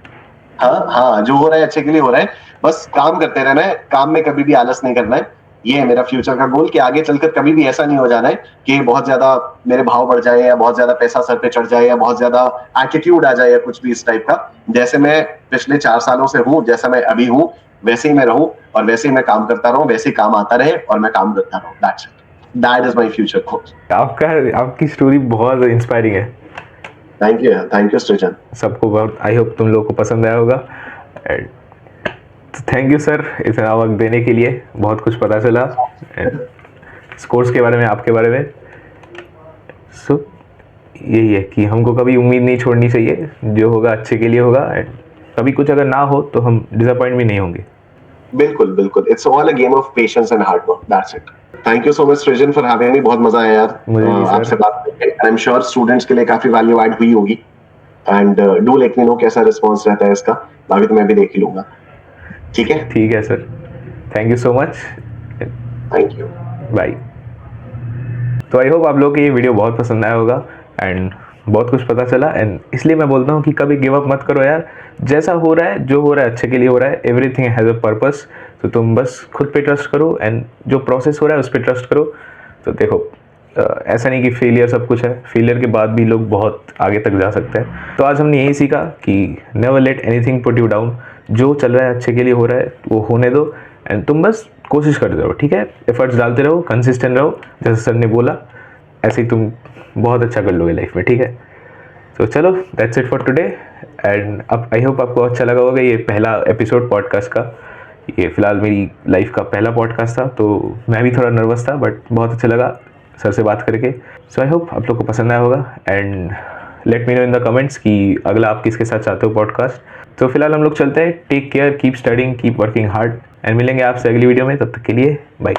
हाँ हाँ, जो हो रहा है अच्छे के लिए हो रहा है। बस काम करते रहना है, काम में कभी भी आलस नहीं करना है। ये है मेरा फ्यूचर का गोल, कि आगे चलकर कभी भी ऐसा नहीं हो जाना है कि बहुत ज्यादा मेरे भाव बढ़ जाए, या बहुत ज्यादा पैसा सर पे चढ़ जाए, या बहुत ज्यादा एटीट्यूड आ जाए, या कुछ भी इस टाइप का। जैसे मैं पिछले 4 सालों से हूँ, जैसा मैं अभी हूँ, वैसे ही मैं रहूं, और वैसे ही मैं काम करता रहूं, वैसे ही काम आता रहे और मैं काम करता रहूं। That's it, that is my future goal. आपकी स्टोरी बहुत इंस्पायरिंग है। थैंक यू सृजन। सबको बहुत, आई होप तुम लोगों को पसंद आया होगा। एंड थैंक यू सर इतना वक्त देने के लिए, बहुत कुछ पता चला कोर्स के बारे में, आपके बारे में। सो यही है कि हमको कभी उम्मीद नहीं छोड़नी चाहिए, जो होगा अच्छे के लिए होगा। एंड कभी कुछ अगर ना हो तो हम डिसअपॉइंट भी नहीं होंगे। बिल्कुल बिल्कुल, it's all a game of patience and hard work, that's it. Thank you so much सृजन फॉर हैविंग मी, बहुत मजा आया यार मुझे भी सर। आपसे बात करके। आई एम श्योर स्टूडेंट्स के लिए काफी वैल्यू ऐड हुई होगी, and do let me know कैसा रिस्पांस रहता है इसका, बाकी तो मैं भी देख ही लूंगा। ठीक है, ठीक है sir, thank you so much, thank you, bye. तो आई होप आप लोगों को ये वीडियो बहुत पसंद आया होगा एंड बहुत कुछ पता चला। एंड इसलिए मैं बोलता हूँ कि कभी गिव अप मत करो यार, जैसा हो रहा है, जो हो रहा है अच्छे के लिए हो रहा है। Everything has a purpose. तो तुम बस खुद पे ट्रस्ट करो एंड जो प्रोसेस हो रहा है उस पर ट्रस्ट करो। तो देखो ऐसा नहीं कि फेलियर सब कुछ है, फेलियर के बाद भी लोग बहुत आगे तक जा सकते हैं। तो आज हमने यही सीखा कि never late anything put you down. जो चल रहा है अच्छे के लिए हो रहा है वो होने दो, एंड तुम बस कोशिश करते रहो। ठीक है, एफर्ट्स डालते रहो, कंसिस्टेंट रहो, जैसे सर ने बोला, ऐसे ही तुम बहुत अच्छा कर लोगे लाइफ में। ठीक है, तो चलो that's it for today. And अब आई होप आपको अच्छा लगा होगा ये पहला एपिसोड पॉडकास्ट का। ये फिलहाल मेरी लाइफ का पहला पॉडकास्ट था, तो मैं भी थोड़ा नर्वस था, बट बहुत अच्छा लगा सर से बात करके। सो आई होप आप लोग को पसंद आया होगा। And let me know in the comments कि अगला आप किसके साथ चाहते हो पॉडकास्ट। तो फिलहाल हम लोग चलते हैं। Take care, keep studying, keep working hard, and मिलेंगे आपसे अगली वीडियो में। तब तक के लिए बाय।